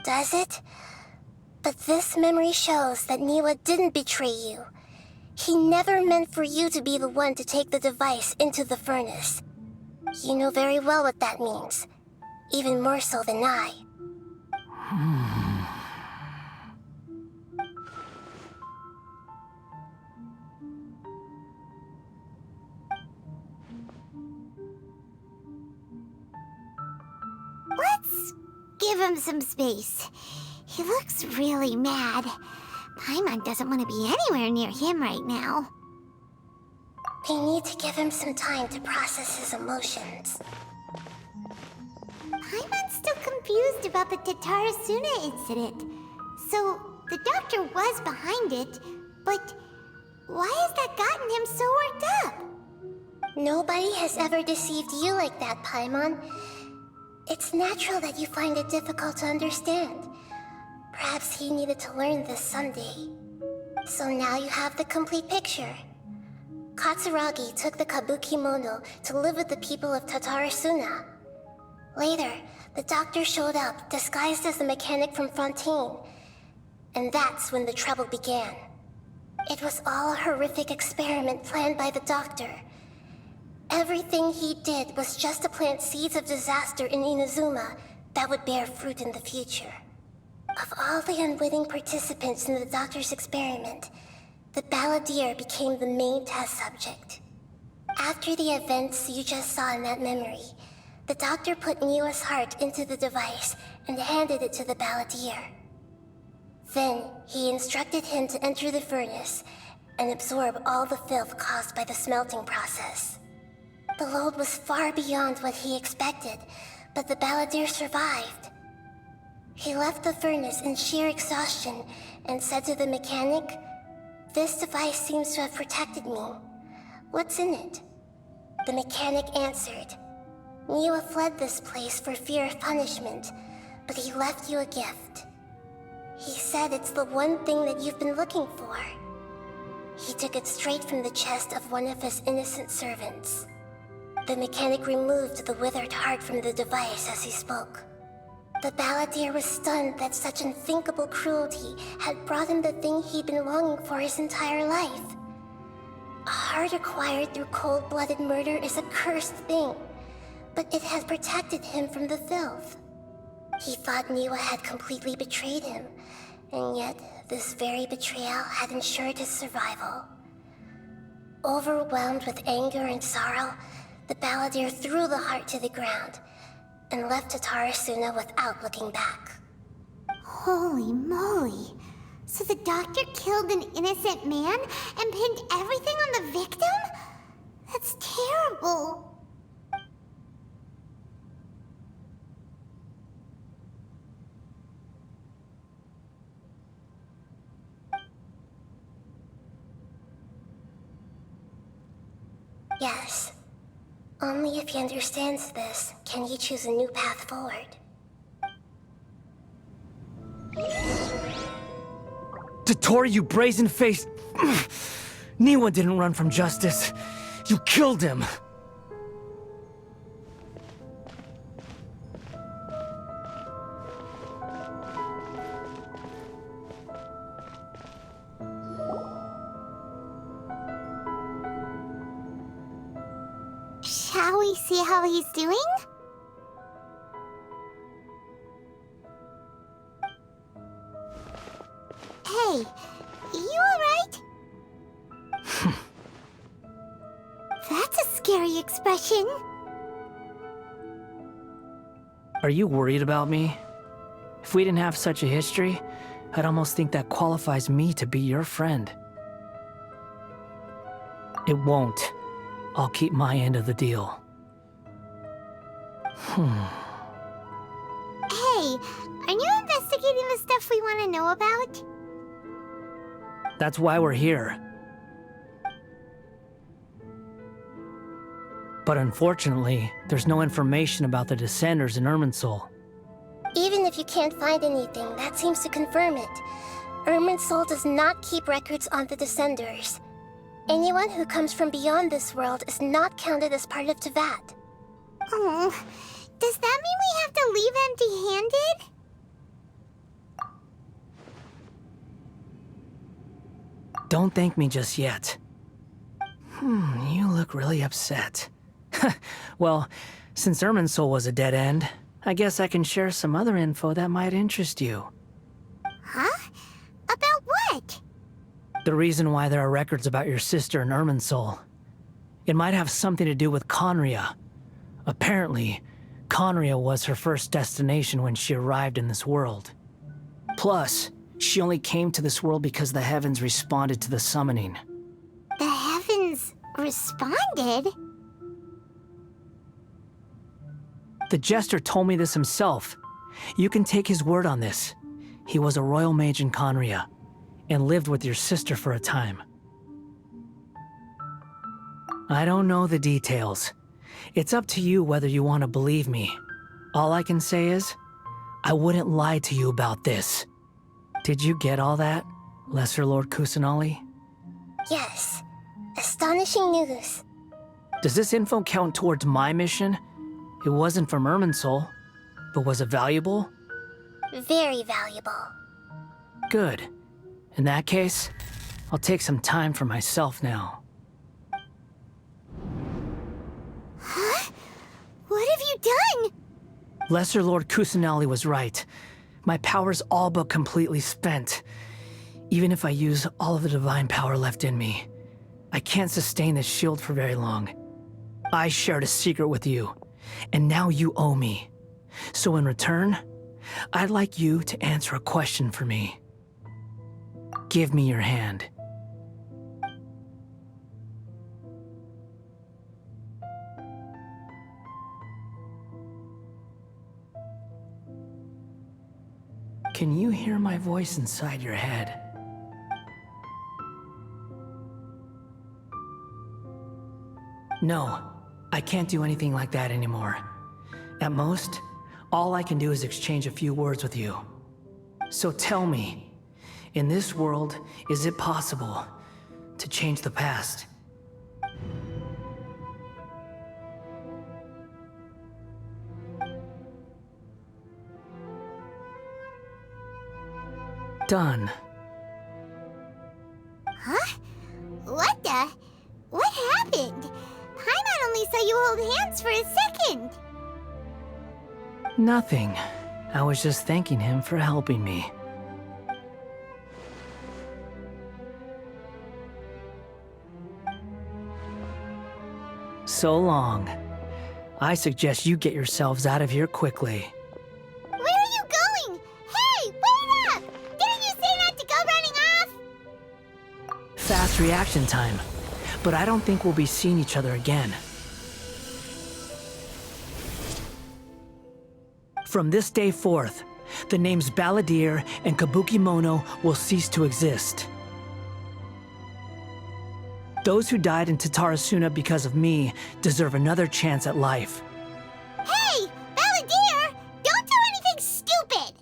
Does it? But this memory shows that Niwa didn't betray you. He never meant for you to be the one to take the device into the furnace. You know very well what that means. Even more so than I. Let's give him some space. He looks really mad. Paimon doesn't want to be anywhere near him right now. We need to give him some time to process his emotions. Paimon's still confused about the Tatarasuna incident. So, the doctor was behind it, but why has that gotten him so worked up? Nobody has ever deceived you like that, Paimon. It's natural that you find it difficult to understand. Perhaps he needed to learn this someday. So now you have the complete picture. Katsuragi took the Kabukimono to live with the people of Tatarasuna. Later, the doctor showed up, disguised as the mechanic from Fontaine. And that's when the trouble began. It was all a horrific experiment planned by the doctor. Everything he did was just to plant seeds of disaster in Inazuma that would bear fruit in the future. Of all the unwitting participants in the doctor's experiment, the balladeer became the main test subject. After the events you just saw in that memory, the doctor put Niwa's heart into the device and handed it to the balladeer. Then, he instructed him to enter the furnace and absorb all the filth caused by the smelting process. The load was far beyond what he expected, but the balladeer survived. He left the furnace in sheer exhaustion and said to the mechanic, "This device seems to have protected me. What's in it?" The mechanic answered, "Niwa fled this place for fear of punishment, but he left you a gift. He said it's the one thing that you've been looking for." He took it straight from the chest of one of his innocent servants. The mechanic removed the withered heart from the device as he spoke. The balladeer was stunned that such unthinkable cruelty had brought him the thing he'd been longing for his entire life. A heart acquired through cold-blooded murder is a cursed thing, but it had protected him from the filth. He thought Niwa had completely betrayed him, and yet this very betrayal had ensured his survival. Overwhelmed with anger and sorrow, the balladeer threw the heart to the ground and left Tatarasuna without looking back. Holy moly. So the doctor killed an innocent man and pinned everything on the victim? That's terrible. Yes. Only if he understands this can he choose a new path forward. Dottore, you brazen-faced... Niwa didn't run from justice. You killed him. Shall we see how he's doing? Hey, you alright? That's a scary expression. Are you worried about me? If we didn't have such a history, I'd almost think that qualifies me to be your friend. It won't. I'll keep my end of the deal. Hey, aren't you investigating the stuff we want to know about? That's why we're here. But unfortunately, there's no information about the Descenders in Irminsul. Even if you can't find anything, that seems to confirm it. Irminsul does not keep records on the Descenders. Anyone who comes from beyond this world is not counted as part of Teyvat. Oh, does that mean we have to leave empty-handed? Don't thank me just yet. You look really upset. Well, since Irminsul was a dead end, I guess I can share some other info that might interest you. Huh? About what? The reason why there are records about your sister in Irminsul. It might have something to do with Conria. Apparently, Conria was her first destination when she arrived in this world. Plus, she only came to this world because the heavens responded to the summoning. The heavens responded? The Jester told me this himself. You can take his word on this. He was a royal mage in Conria, and lived with your sister for a time. I don't know the details. It's up to you whether you want to believe me. All I can say is, I wouldn't lie to you about this. Did you get all that, Lesser Lord Kusanali? Yes. Astonishing news. Does this info count towards my mission? It wasn't from Irminsul, but was it valuable? Very valuable. Good. In that case, I'll take some time for myself now. Huh? What have you done? Lesser Lord Kusanali was right. My power's all but completely spent. Even if I use all of the divine power left in me, I can't sustain this shield for very long. I shared a secret with you, and now you owe me. So in return, I'd like you to answer a question for me. Give me your hand. Can you hear my voice inside your head? No, I can't do anything like that anymore. At most, all I can do is exchange a few words with you. So tell me, in this world, is it possible to change the past? Done. Huh? What the? What happened? Paimon only saw you hold hands for a second. Nothing. I was just thanking him for helping me. So long. I suggest you get yourselves out of here quickly. Where are you going? Hey, wait up! Didn't you say not to go running off? Fast reaction time. But I don't think we'll be seeing each other again. From this day forth, the names Balladeer and Kabukimono will cease to exist. Those who died in Tatarasuna because of me deserve another chance at life. Hey, Balladeer! Don't do anything stupid!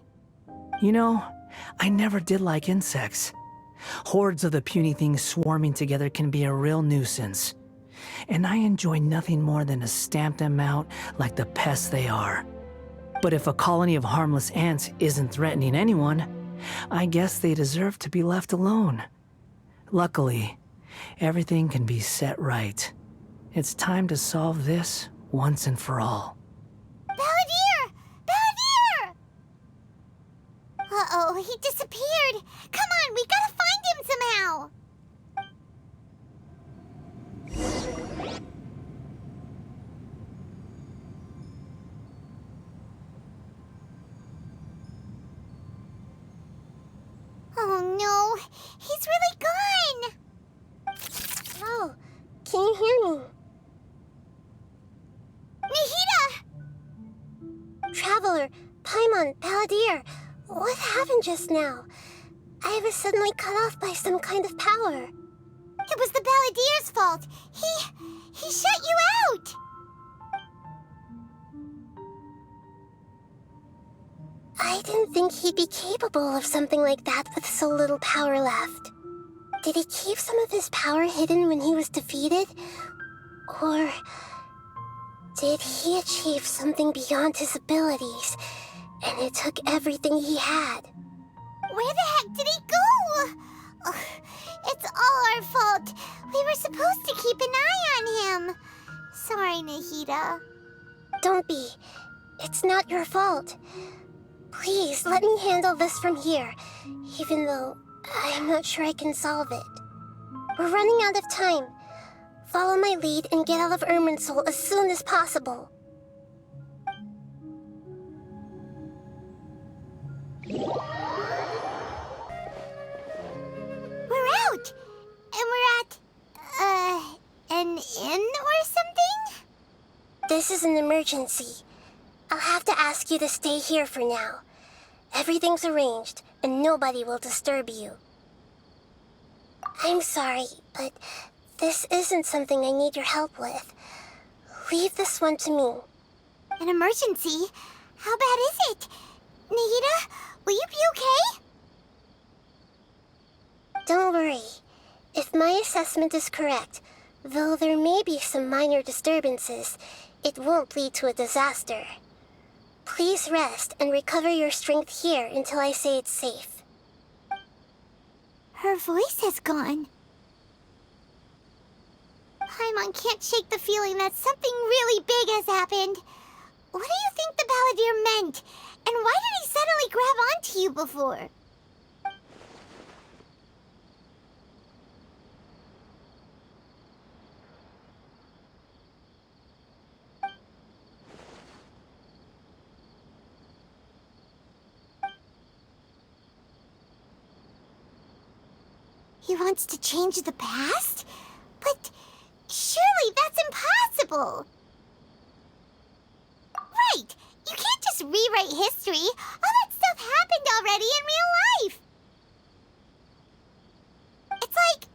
You know, I never did like insects. Hordes of the puny things swarming together can be a real nuisance. And I enjoy nothing more than to stamp them out like the pests they are. But if a colony of harmless ants isn't threatening anyone, I guess they deserve to be left alone. Luckily, everything can be set right. It's time to solve this once and for all. Balladeer! Balladeer! Uh-oh, he disappeared. Come on, we gotta find him somehow. Oh no, he's really gone. Oh, can you hear me? Nahida! Traveler, Paimon, Balladeer, what happened just now? I was suddenly cut off by some kind of power. It was the Balladeer's fault. He shut you out. I didn't think he'd be capable of something like that with so little power left. Did he keep some of his power hidden when he was defeated? Or did he achieve something beyond his abilities, and it took everything he had? Where the heck did he go? Ugh, It's all our fault. We were supposed to keep an eye on him. Sorry, Nahida. Don't be. It's not your fault. Please, let me handle this from here, even though I'm not sure I can solve it. We're running out of time. Follow my lead and get out of Irminsul as soon as possible. We're out! And we're at, an inn or something? This is an emergency. I'll have to ask you to stay here for now. Everything's arranged, and nobody will disturb you. I'm sorry, but this isn't something I need your help with. Leave this one to me. An emergency? How bad is it? Nahida, will you be okay? Don't worry. If my assessment is correct, though there may be some minor disturbances, it won't lead to a disaster. Please rest and recover your strength here until I say it's safe. Her voice has gone. Paimon can't shake the feeling that something really big has happened. What do you think the Balladeer meant? And why did he suddenly grab onto you before? He wants to change the past? But surely that's impossible! Right! You can't just rewrite history! All that stuff happened already in real life! It's like,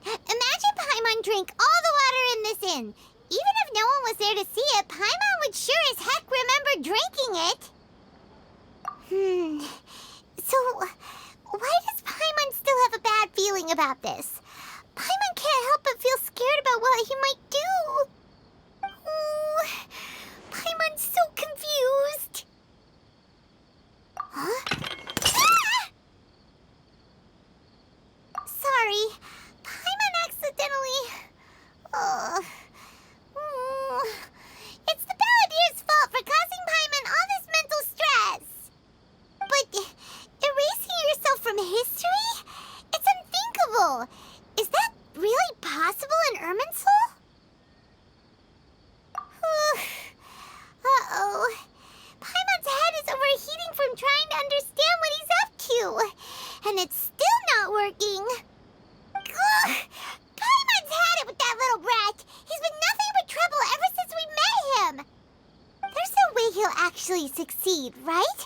imagine Paimon drank all the water in this inn. Even if no one was there to see it, Paimon would sure as heck remember drinking it. So, why does Paimon still have a bad feeling about this? Paimon can't help but feel scared about what he might do. Oh, Paimon's so confused. Huh? Ah! Sorry, Paimon accidentally... It's the Balladeer's fault for causing Paimon all this mental stress. But erasing yourself from history? It's unthinkable. Is that really possible in Irminsul? Uh-oh. Paimon's head is overheating from trying to understand what he's up to. And it's still not working. Ugh. Paimon's had it with that little brat. He's been nothing but trouble ever since we met him. There's no way he'll actually succeed, right?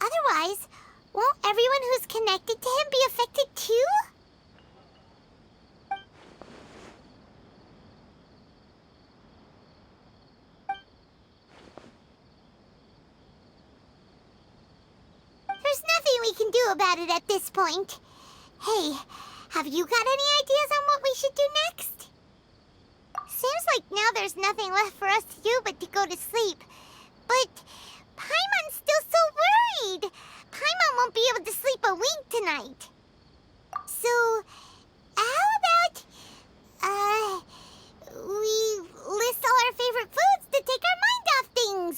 Otherwise, won't everyone who's connected to him be affected too? There's nothing we can do about it at this point. Hey, have you got any ideas on what we should do next? Seems like now there's nothing left for us to do but to go to sleep. But Paimon's still so worried. Paimon won't be able to sleep a wink tonight. So, how about, we list all our favorite foods to take our mind off things?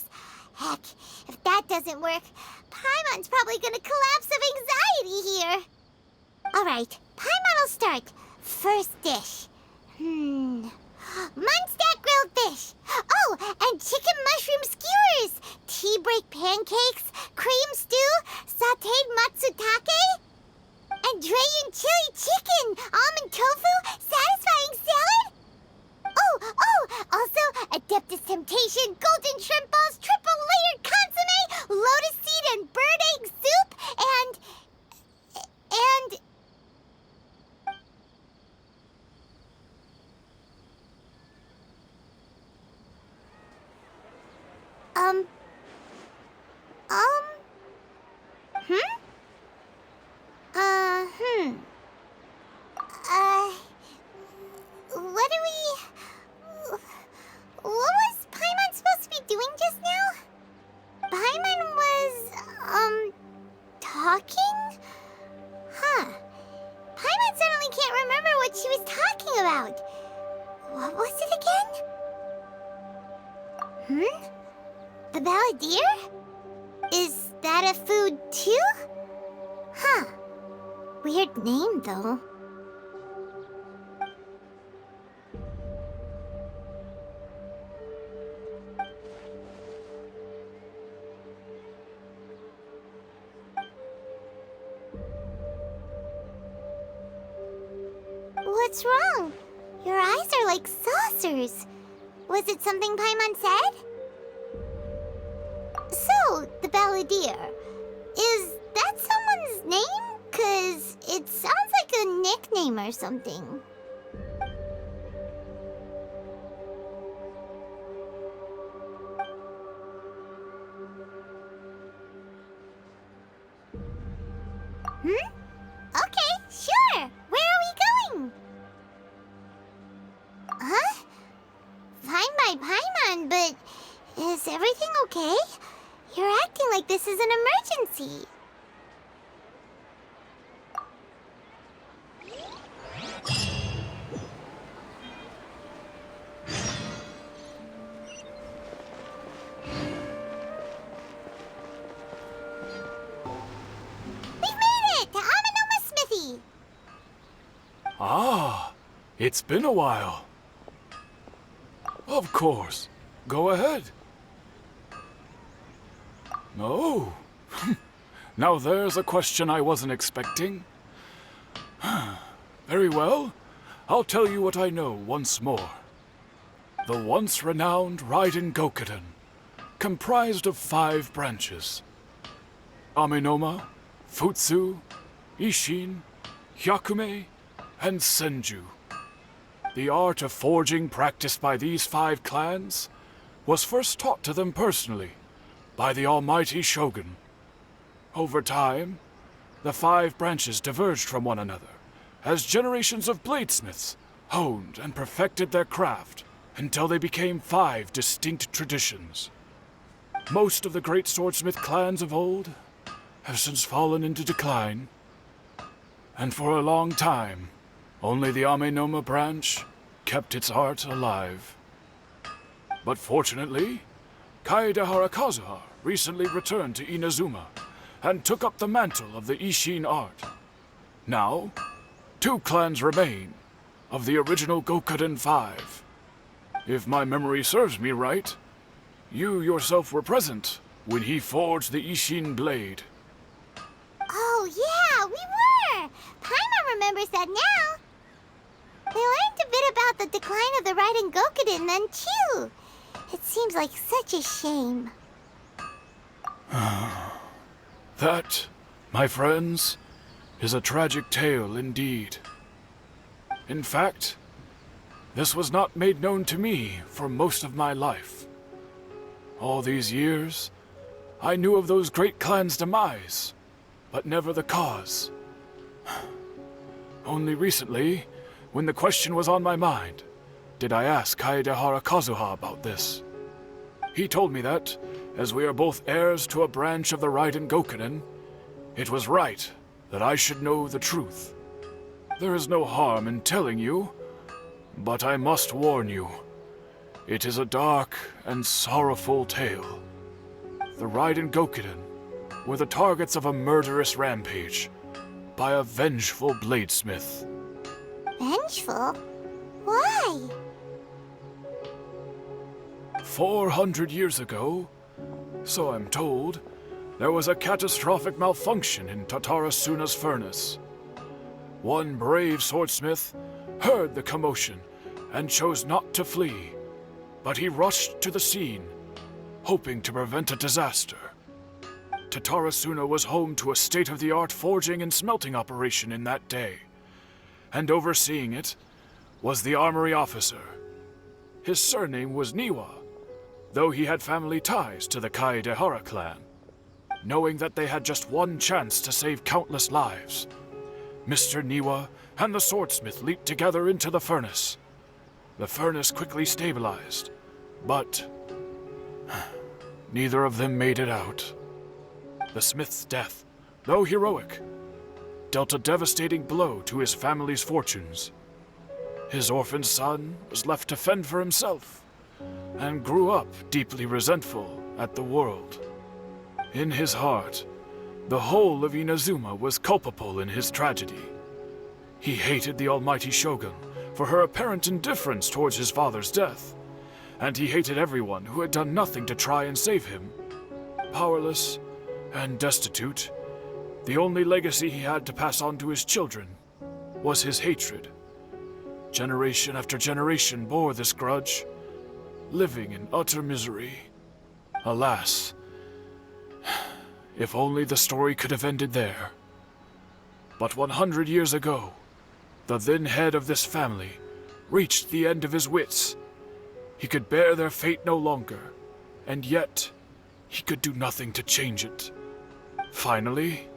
Heck, if that doesn't work, Paimon's probably gonna collapse of anxiety here. Alright, Paimon will start. First dish. Munstack grilled fish. Oh, and chicken mushroom skewers. Tea break pancakes. Cream stew. Sauteed matsutake. And Drayan chili chicken. Almond tofu. Satisfying salad. Oh, also Adeptus Temptation. Golden shrimp balls. Triple layered consomme. Lotus seed and bird egg soup. And... What was Paimon supposed to be doing just now? Paimon was, talking? Huh. Paimon The balladeer? Is that a food too? Huh. Weird name, though. What's wrong? Your eyes are like saucers. Was it something Paimon said? So, the balladeer. Is that someone's name? 'Cause it sounds like a nickname or something. Okay, sure. Where are we going? Huh? Fine by Paimon, but is everything okay? You're acting like this is an emergency. We've made it to Amanoma Smithy. Ah, it's been a while. Of course. Go ahead. Oh. Now there's a question I wasn't expecting. Very well. I'll tell you what I know once more. The once renowned Raiden Gokuden, comprised of 5 branches. Amenoma, Futsu, Ishin, Hyakume, and Senju. The art of forging practiced by these 5 clans was first taught to them personally by the almighty Shogun. Over time, the 5 branches diverged from one another as generations of bladesmiths honed and perfected their craft until they became 5 distinct traditions. Most of the great swordsmith clans of old have since fallen into decline, and for a long time, only the Amenoma branch kept its art alive. But fortunately, Kaedehara Kazuha recently returned to Inazuma and took up the mantle of the Ishin art. Now, 2 clans remain of the original Gokuden 5. If my memory serves me right, you yourself were present when he forged the Ishin blade. Oh, yeah, we were! Paimon remembers that now. They learned a bit about the decline of the Raiden Gokuden then, too. It seems like such a shame. That, my friends, is a tragic tale indeed. In fact, this was not made known to me for most of my life. All these years, I knew of those great clans' demise, but never the cause. Only recently, when the question was on my mind, did I ask Kaedehara Kazuha about this. He told me that, as we are both heirs to a branch of the Raiden Gokuden, it was right that I should know the truth. There is no harm in telling you, but I must warn you. It is a dark and sorrowful tale. The Raiden Gokuden were the targets of a murderous rampage by a vengeful bladesmith. Vengeful? Why? 400 years ago, so I'm told, there was a catastrophic malfunction in Tatarasuna's furnace. One brave swordsmith heard the commotion and chose not to flee, but he rushed to the scene, hoping to prevent a disaster. Tatarasuna was home to a state-of-the-art forging and smelting operation in that day, and overseeing it was the armory officer. His surname was Niwa, though he had family ties to the Kaedehara clan. Knowing that they had just one chance to save countless lives, Mr. Niwa and the swordsmith leaped together into the furnace. The furnace quickly stabilized, but neither of them made it out. The smith's death, though heroic, dealt a devastating blow to his family's fortunes. His orphaned son was left to fend for himself, and grew up deeply resentful at the world. In his heart, the whole of Inazuma was culpable in his tragedy. He hated the almighty Shogun for her apparent indifference towards his father's death, and he hated everyone who had done nothing to try and save him. Powerless and destitute, the only legacy he had to pass on to his children was his hatred. Generation after generation bore this grudge, living in utter misery. Alas, if only the story could have ended there. But 100 years ago, the then head of this family reached the end of his wits. He could bear their fate no longer, and yet he could do nothing to change it. Finally,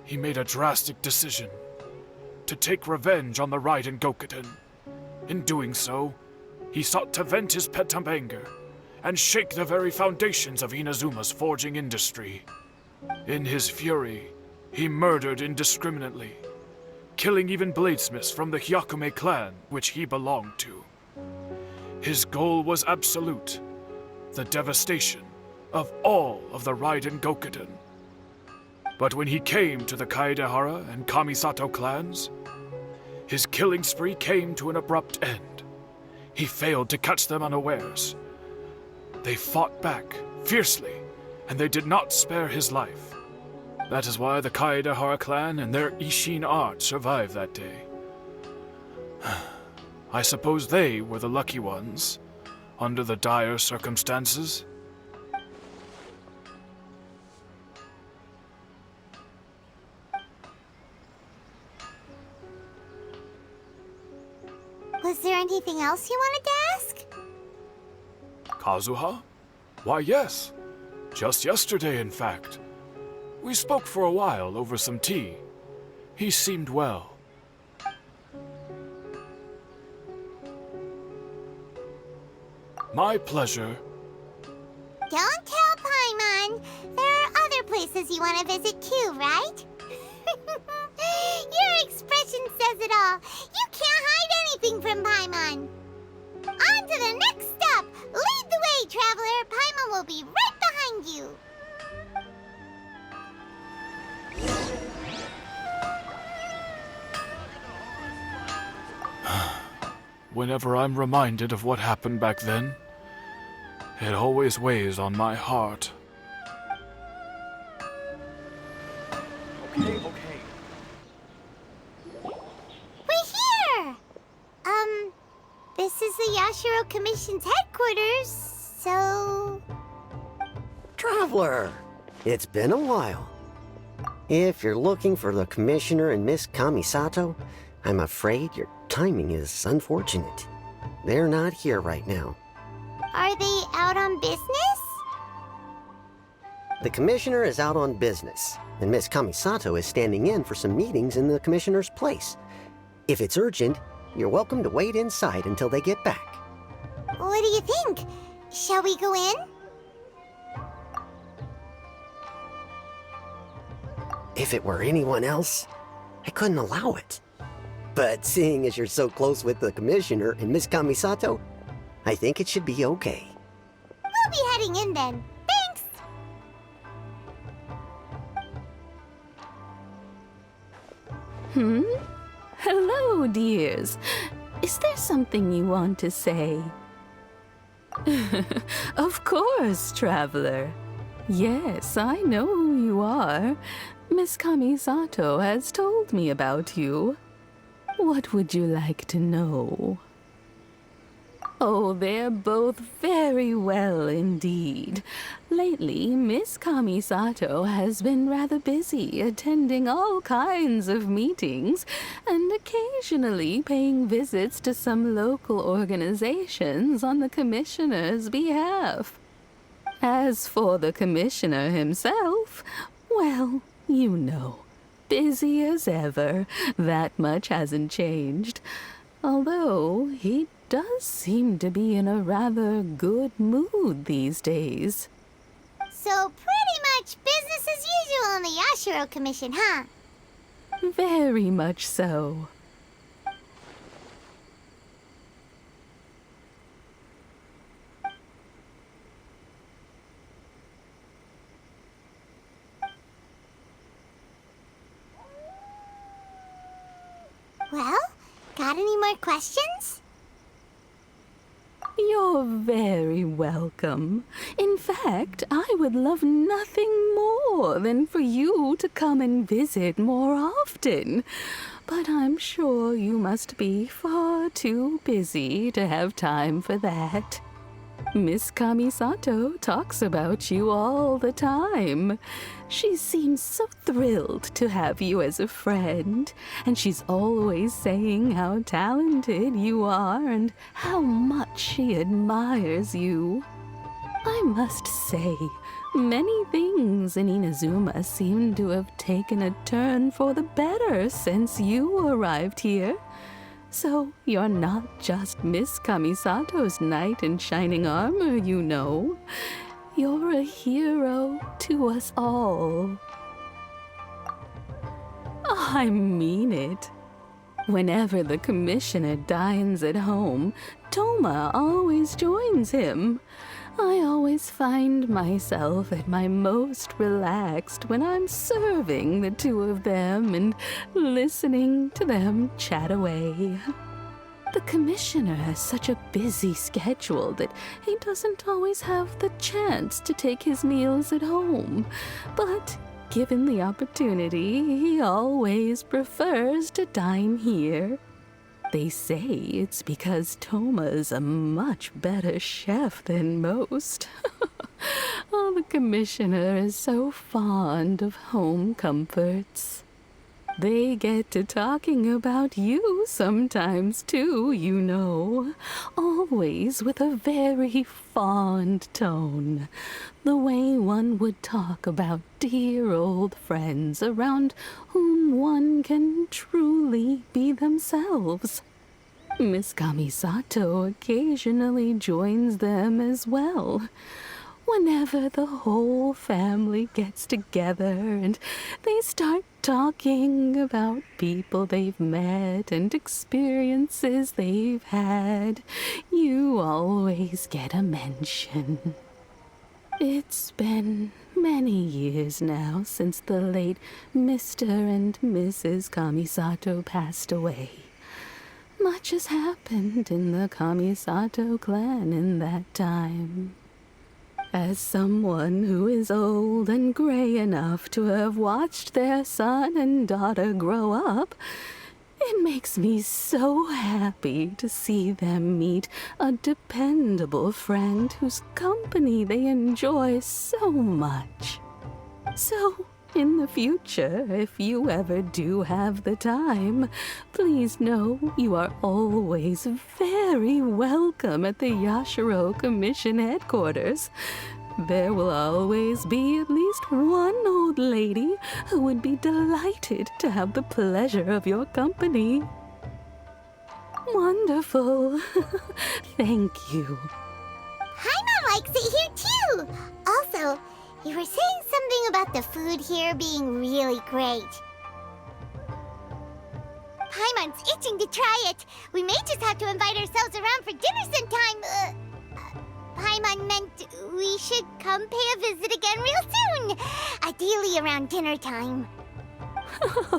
he made a drastic decision to take revenge on the Raiden Gokuden. In doing so, he sought to vent his pent-up anger and shake the very foundations of Inazuma's forging industry. In his fury, he murdered indiscriminately, killing even bladesmiths from the Hyakume clan which he belonged to. His goal was absolute, the devastation of all of the Raiden Gokuden. But when he came to the Kaedehara and Kamisato clans, his killing spree came to an abrupt end. He failed to catch them unawares. They fought back fiercely, and they did not spare his life. That is why the Kaedehara clan and their Ishin art survived that day. I suppose they were the lucky ones, under the dire circumstances. Was there anything else you wanted to ask? Kazuha? Why, yes. Just yesterday, in fact. We spoke for a while over some tea. He seemed well. My pleasure. Don't tell Paimon. There are other places you want to visit too, right? Your expression says it all. You can't hide anything from Paimon. On to the next stop. Lead the way, traveler. Paimon will be right behind you. Whenever I'm reminded of what happened back then, it always weighs on my heart. We're here! This is the Yashiro Commission's headquarters, so... Traveler, it's been a while. If you're looking for the Commissioner and Miss Kamisato, I'm afraid your timing is unfortunate. They're not here right now. Are they out on business? The Commissioner is out on business, and Miss Kamisato is standing in for some meetings in the Commissioner's place. If it's urgent, you're welcome to wait inside until they get back. What do you think? Shall we go in? If it were anyone else, I couldn't allow it. But seeing as you're so close with the Commissioner and Miss Kamisato, I think it should be okay. We'll be heading in then. Thanks! Hello, dears. Is there something you want to say? Of course, traveler. Yes, I know who you are. Miss Kamisato has told me about you. What would you like to know? Oh, they're both very well indeed. Lately, Miss Kamisato has been rather busy attending all kinds of meetings and occasionally paying visits to some local organizations on the Commissioner's behalf. As for the Commissioner himself, well, you know, busy as ever. That much hasn't changed. Although he does seem to be in a rather good mood these days. So pretty much business as usual in the Yashiro Commission, huh? Very much so. Well, got any more questions? You're very welcome. In fact, I would love nothing more than for you to come and visit more often. But I'm sure you must be far too busy to have time for that. Miss Kamisato talks about you all the time. She seems so thrilled to have you as a friend, and she's always saying how talented you are and how much she admires you. I must say, many things in Inazuma seem to have taken a turn for the better since you arrived here. So you're not just Miss Kamisato's knight in shining armor, you know. You're a hero to us all. I mean it. Whenever the commissioner dines at home, Toma always joins him. I always find myself at my most relaxed when I'm serving the two of them and listening to them chat away. The commissioner has such a busy schedule that he doesn't always have the chance to take his meals at home, but given the opportunity, he always prefers to dine here. They say it's because Toma's a much better chef than most. Oh, the commissioner is so fond of home comforts. They get to talking about you sometimes too, you know. Always with a very fond tone. The way one would talk about dear old friends around whom one can truly be themselves. Miss Kamisato occasionally joins them as well. Whenever the whole family gets together and they start talking about people they've met and experiences they've had, you always get a mention. It's been many years now since the late Mr. and Mrs. Kamisato passed away. Much has happened in the Kamisato clan in that time. As someone who is old and gray enough to have watched their son and daughter grow up, it makes me so happy to see them meet a dependable friend whose company they enjoy so much. So, in the future, if you ever do have the time, please know you are always very welcome at the Yashiro Commission headquarters. There will always be at least one old lady who would be delighted to have the pleasure of your company. Wonderful. Thank you. Paimon likes it here too! Also, you were saying something about the food here being really great. Paimon's itching to try it. We may just have to invite ourselves around for dinner sometime. Paimon meant we should come pay a visit again real soon. Ideally around dinner time.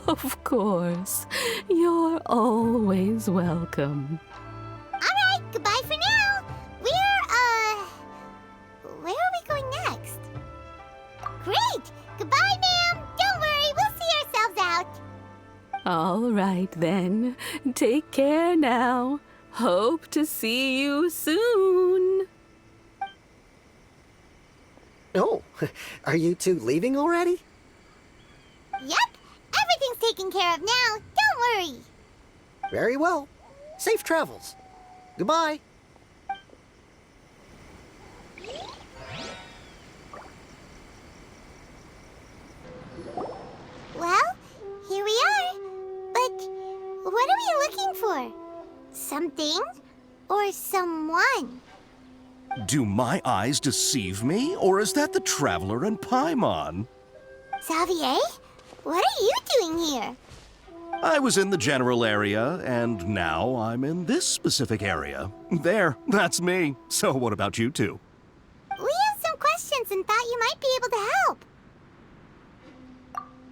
Of course. You're always welcome. Alright, goodbye for now. Where are we going next? Great! Goodbye, ma'am! Don't worry, we'll see ourselves out. All right, then. Take care now. Hope to see you soon. Oh, are you two leaving already? Yep, everything's taken care of now. Don't worry. Very well. Safe travels. Goodbye. Well, here we are. But what are we looking for? Something or someone? Do my eyes deceive me, or is that the Traveler and Paimon? Xavier, what are you doing here? I was in the general area, and now I'm in this specific area. There, that's me. So what about you two? We have some questions and thought you might be able to help.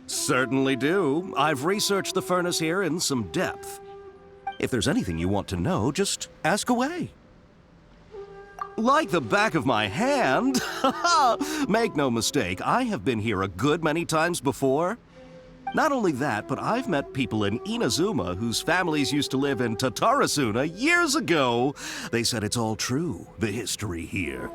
Certainly do. I've researched the furnace here in some depth. If there's anything you want to know, just ask away. Like the back of my hand? Make no mistake, I have been here a good many times before. Not only that, but I've met people in Inazuma whose families used to live in Tatarasuna years ago. They said it's all true, the history here.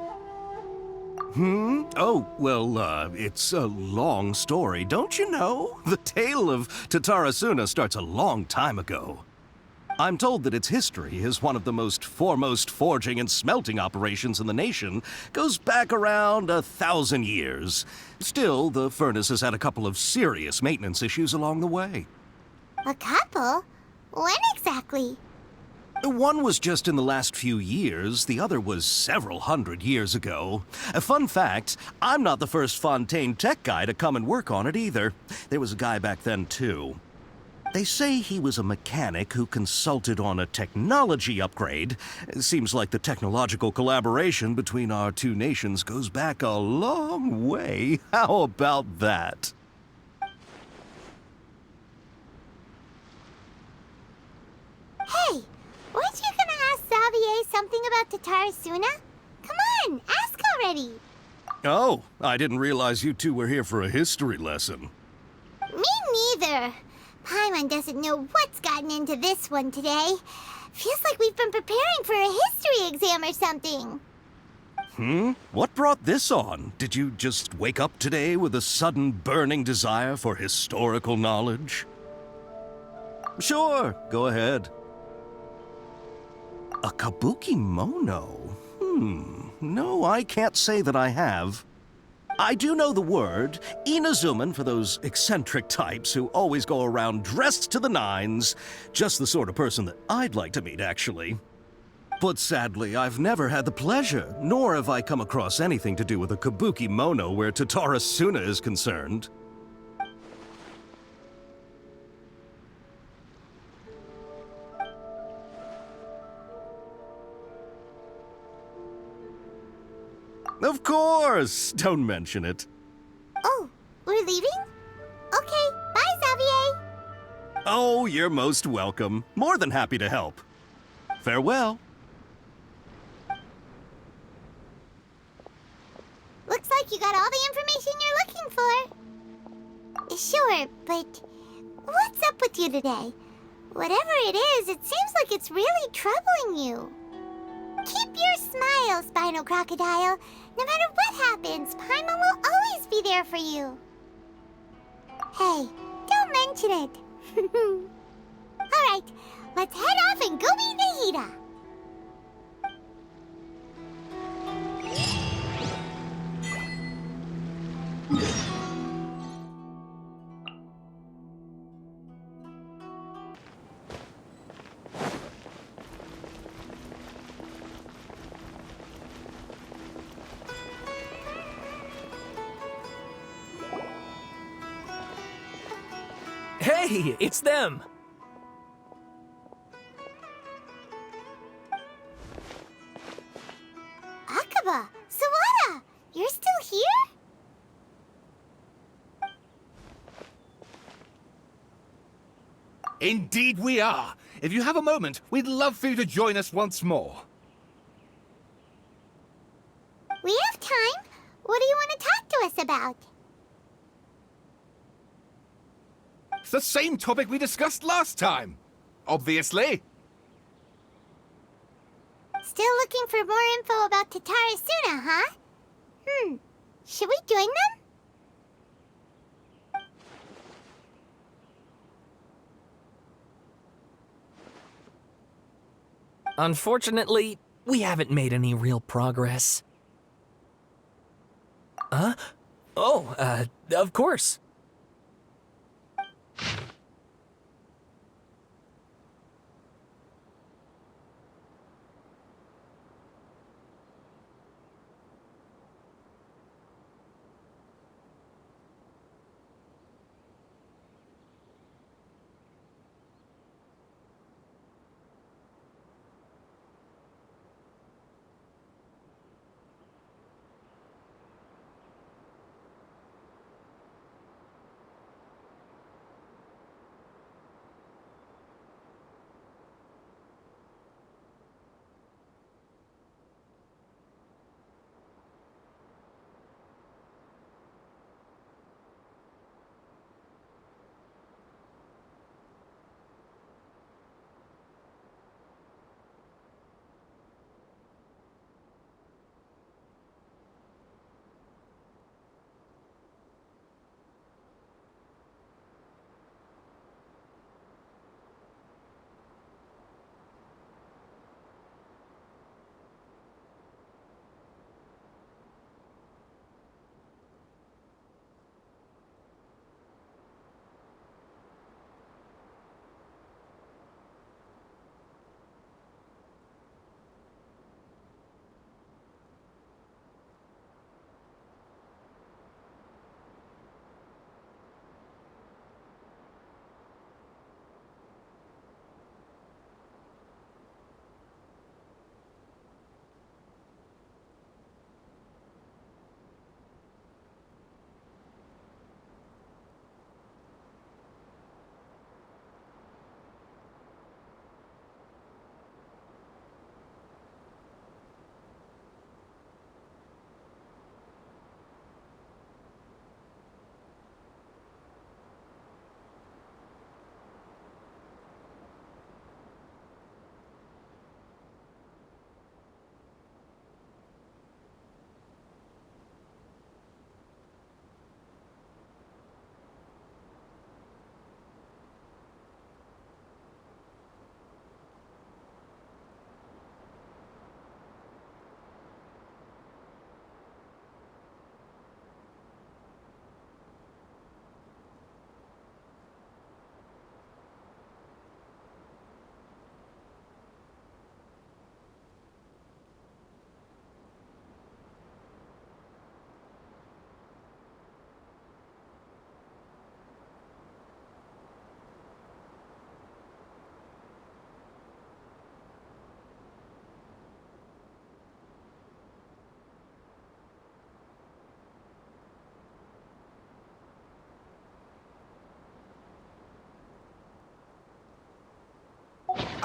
Oh, well, it's a long story, don't you know? The tale of Tatarasuna starts a long time ago. I'm told that its history is one of the most foremost forging and smelting operations in the nation. Goes back around 1,000 years. Still, the furnace has had a couple of serious maintenance issues along the way. A couple? When exactly? One was just in the last few years, the other was several hundred years ago. A fun fact, I'm not the first Fontaine tech guy to come and work on it either. There was a guy back then too. They say he was a mechanic who consulted on a technology upgrade. It seems like the technological collaboration between our two nations goes back a long way. How about that? Hey, weren't you gonna ask Xavier something about Tatarasuna? Come on, ask already. Oh, I didn't realize you two were here for a history lesson. Me neither. Paimon doesn't know what's gotten into this one today. Feels like we've been preparing for a history exam or something. What brought this on? Did you just wake up today with a sudden burning desire for historical knowledge? Sure, go ahead. A kabuki mono? No, I can't say that I have. I do know the word, Inazuman for those eccentric types who always go around dressed to the nines. Just the sort of person that I'd like to meet, actually. But sadly, I've never had the pleasure, nor have I come across anything to do with a kabuki mono where Tatarasuna is concerned. Of course! Don't mention it. Oh, we're leaving? Okay, bye, Xavier. Oh, you're most welcome. More than happy to help. Farewell. Looks like you got all the information you're looking for. Sure, but what's up with you today? Whatever it is, it seems like it's really troubling you. Keep your smile, Spinal Crocodile. No matter what happens, Paimon will always be there for you. Hey, don't mention it. Alright, let's head off and go meet Nahida. Hey, it's them! Akaba, Sawada, you're still here? Indeed we are. If you have a moment, we'd love for you to join us once more. We have time. What do you want to talk to us about? It's the same topic we discussed last time. Obviously. Still looking for more info about Tatarasuna, huh? Should we join them? Unfortunately, we haven't made any real progress. Huh? Oh, of course.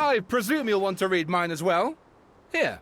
I presume you'll want to read mine as well. Here.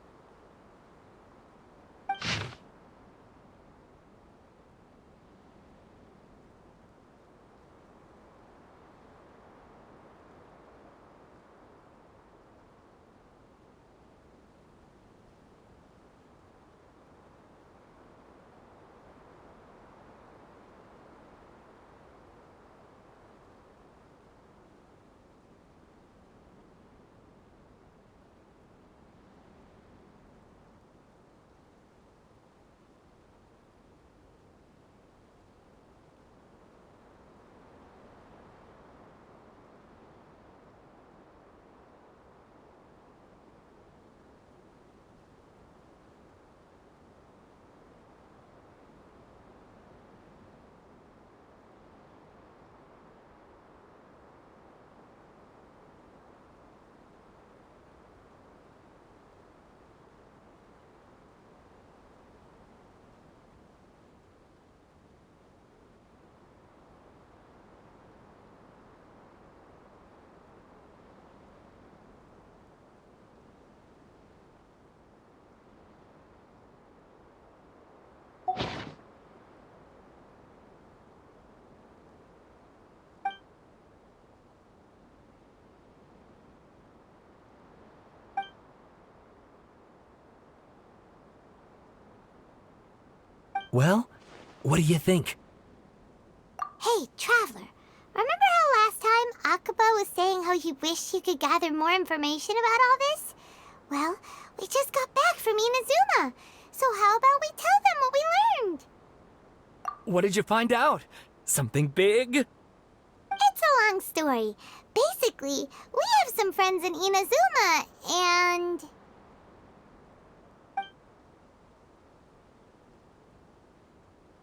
Well, what do you think? Hey, Traveler. Remember how last time Akaba was saying how he wished he could gather more information about all this? Well, we just got back from Inazuma. So how about we tell them what we learned? What did you find out? Something big? It's a long story. Basically, we have some friends in Inazuma, and...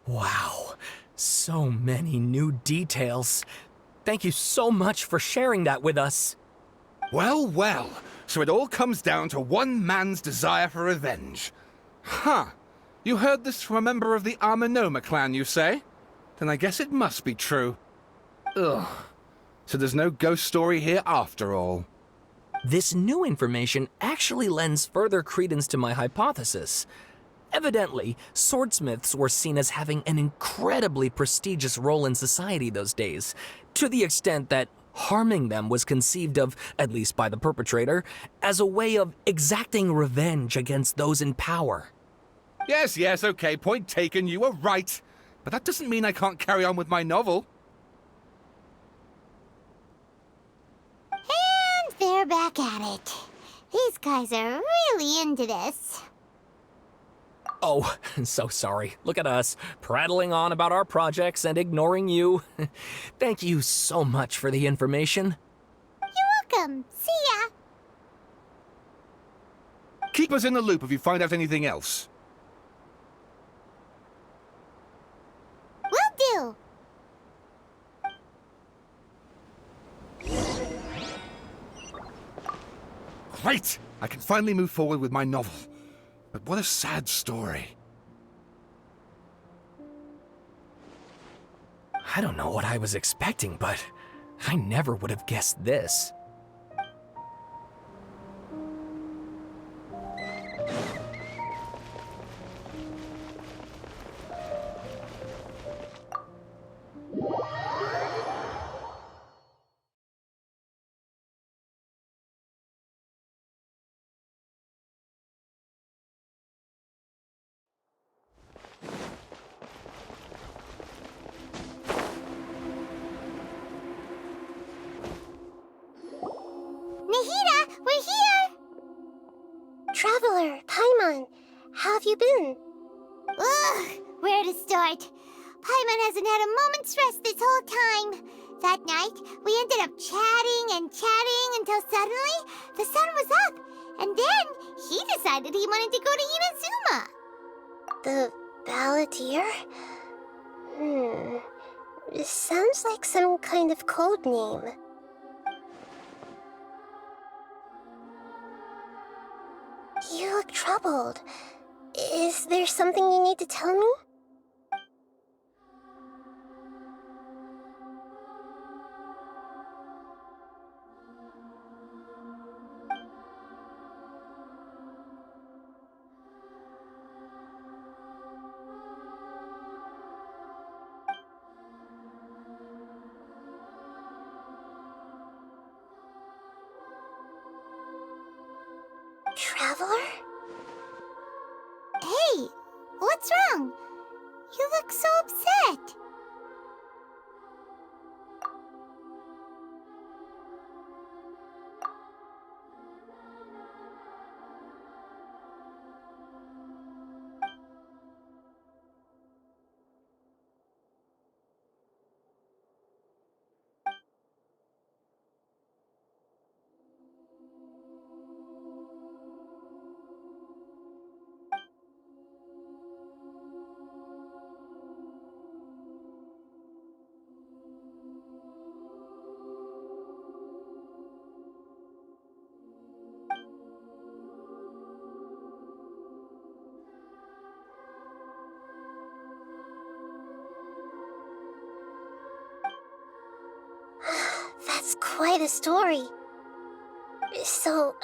Wow, so many new details. Thank you so much for sharing that with us. Well, well. So it all comes down to one man's desire for revenge. Huh. You heard this from a member of the Amanoma clan, you say? Then I guess it must be true. Ugh. So there's no ghost story here after all. This new information actually lends further credence to my hypothesis. Evidently, swordsmiths were seen as having an incredibly prestigious role in society those days, to the extent that harming them was conceived of, at least by the perpetrator, as a way of exacting revenge against those in power. Yes, okay, point taken, you were right. But that doesn't mean I can't carry on with my novel. And they're back at it. These guys are really into this. Oh, so sorry. Look at us, prattling on about our projects and ignoring you. Thank you so much for the information. You're welcome. See ya. Keep us in the loop if you find out anything else. Will do. Great! I can finally move forward with my novel. But what a sad story. I don't know what I was expecting, but I never would have guessed this. Nahida, we're here! Traveler, Paimon, how have you been? Ugh, where to start? Paimon hasn't had a moment's rest this whole time. That night, we ended up chatting and chatting until suddenly the sun was up. And then he decided he wanted to go to Inazuma. The Balladeer? This sounds like some kind of code name. You look troubled. Is there something you need to tell me? Traveler? Hey, what's wrong? You look so upset. That's quite a story. So,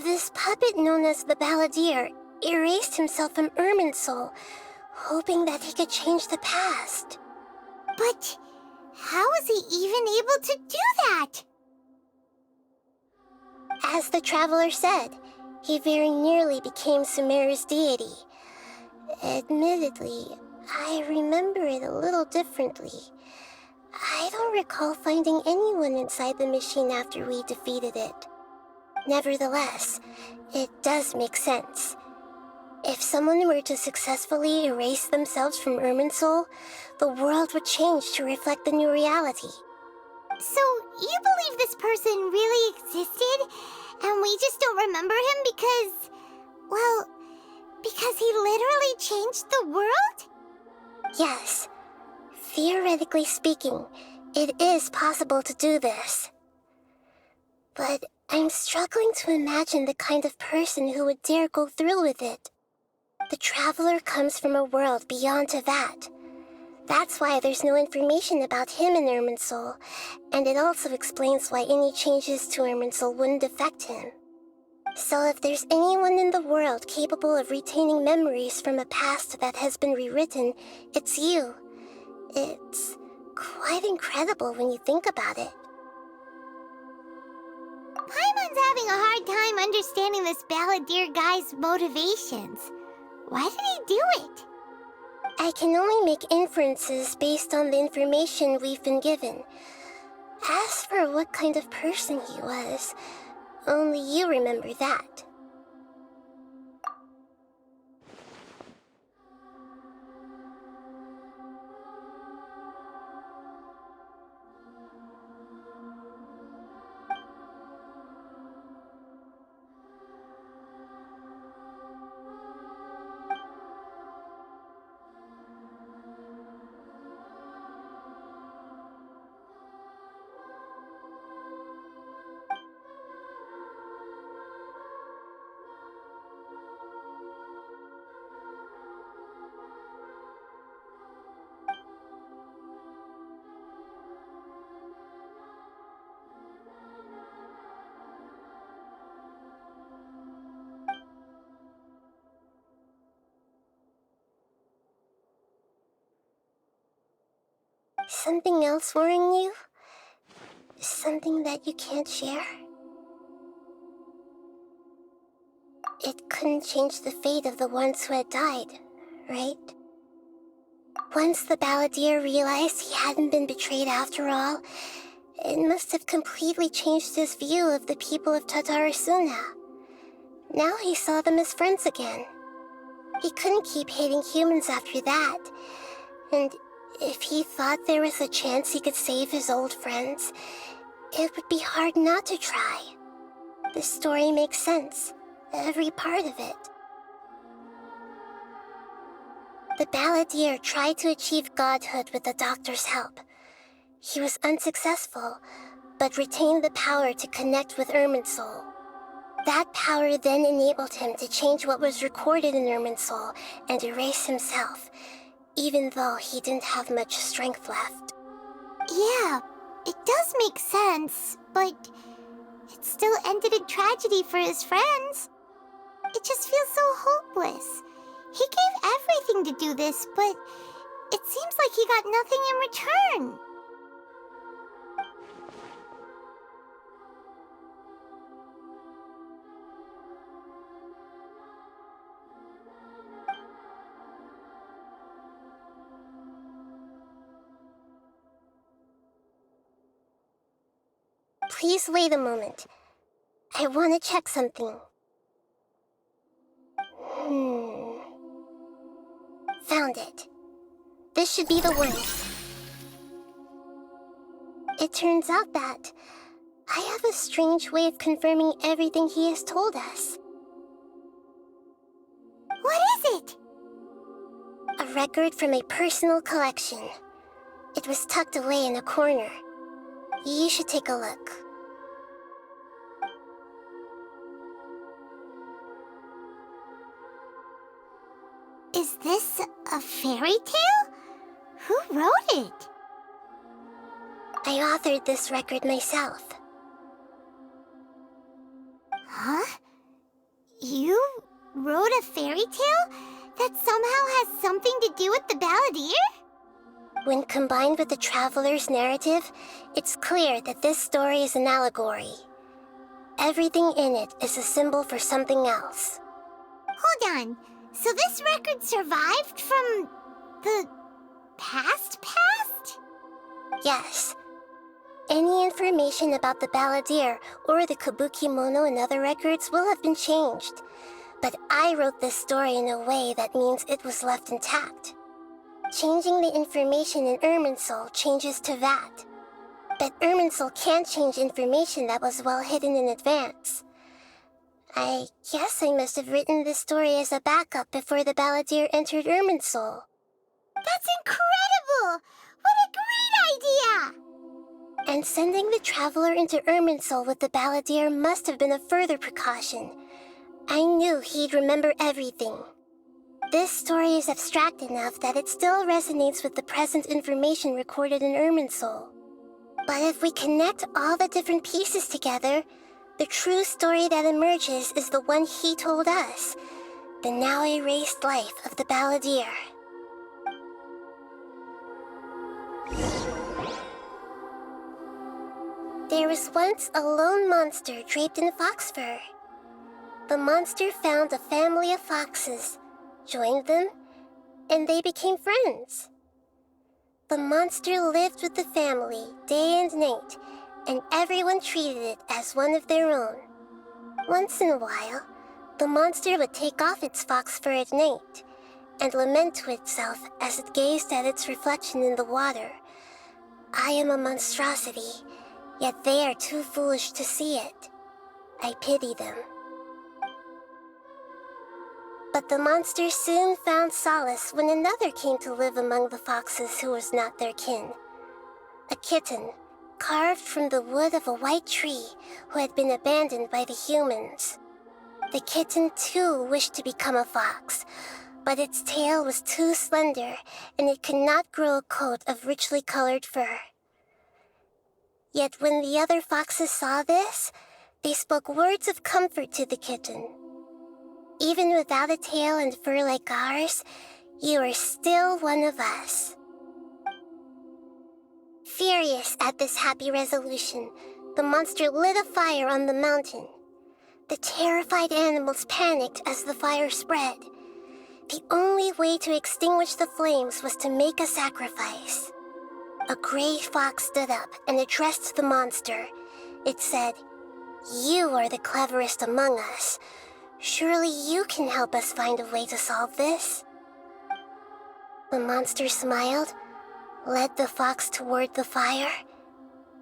this puppet known as the Balladeer erased himself from Irminsul, hoping that he could change the past. But how was he even able to do that? As the Traveler said, he very nearly became Sumeru's deity. Admittedly, I remember it a little differently. I don't recall finding anyone inside the machine after we defeated it. Nevertheless, it does make sense. If someone were to successfully erase themselves from Irminsul, the world would change to reflect the new reality. So, you believe this person really existed, and we just don't remember him because... well, because he literally changed the world? Yes. Theoretically speaking, it is possible to do this. But I'm struggling to imagine the kind of person who would dare go through with it. The Traveler comes from a world beyond Tevat. That's why there's no information about him in Irminsul, and it also explains why any changes to Irminsul wouldn't affect him. So if there's anyone in the world capable of retaining memories from a past that has been rewritten, it's you. It's quite incredible when you think about it. Paimon's having a hard time understanding this Balladeer guy's motivations. Why did he do it? I can only make inferences based on the information we've been given. As for what kind of person he was, only you remember that. Something else worrying you? Something that you can't share? It couldn't change the fate of the ones who had died, right? Once the Balladeer realized he hadn't been betrayed after all, it must have completely changed his view of the people of Tatarasuna. Now he saw them as friends again. He couldn't keep hating humans after that, and if he thought there was a chance he could save his old friends, it would be hard not to try. The story makes sense, every part of it. The Balladeer tried to achieve godhood with the Doctor's help. He was unsuccessful, but retained the power to connect with Irminsul. That power then enabled him to change what was recorded in Irminsul and erase himself, even though he didn't have much strength left. Yeah, it does make sense, but it still ended in tragedy for his friends. It just feels so hopeless. He gave everything to do this, but it seems like he got nothing in return. Please wait a moment. I want to check something. Found it. This should be the one. It turns out that I have a strange way of confirming everything he has told us. What is it? A record from a personal collection. It was tucked away in a corner. You should take a look. Is this a fairy tale? Who wrote it? I authored this record myself. Huh? You wrote a fairy tale that somehow has something to do with the balladeer? When combined with the traveler's narrative, it's clear that this story is an allegory. Everything in it is a symbol for something else. Hold on. So this record survived from the past? Yes. Any information about the balladeer or the kabuki mono in other records will have been changed. But I wrote this story in a way that means it was left intact. Changing the information in Irminsul changes to that. But Irminsul can't change information that was well hidden in advance. I guess I must have written this story as a backup before the balladeer entered Irminsul. That's incredible! What a great idea! And sending the traveler into Irminsul with the balladeer must have been a further precaution. I knew he'd remember everything. This story is abstract enough that it still resonates with the present information recorded in Irminsul. But if we connect all the different pieces together, the true story that emerges is the one he told us, the now erased life of the balladeer. There was once a lone monster draped in fox fur. The monster found a family of foxes, joined them, and they became friends. The monster lived with the family day and night, and everyone treated it as one of their own. Once in a while, the monster would take off its fox fur at night and lament to itself as it gazed at its reflection in the water. I am a monstrosity, yet they are too foolish to see it. I pity them. But the monster soon found solace when another came to live among the foxes who was not their kin. A kitten, carved from the wood of a white tree who had been abandoned by the humans. The kitten too wished to become a fox, but its tail was too slender and it could not grow a coat of richly colored fur. Yet when the other foxes saw this, they spoke words of comfort to the kitten. Even without a tail and fur like ours, you are still one of us. Furious at this happy resolution, the monster lit a fire on the mountain. The terrified animals panicked as the fire spread. The only way to extinguish the flames was to make a sacrifice. A gray fox stood up and addressed the monster. It said, "You are the cleverest among us. Surely you can help us find a way to solve this." The monster smiled, led the fox toward the fire,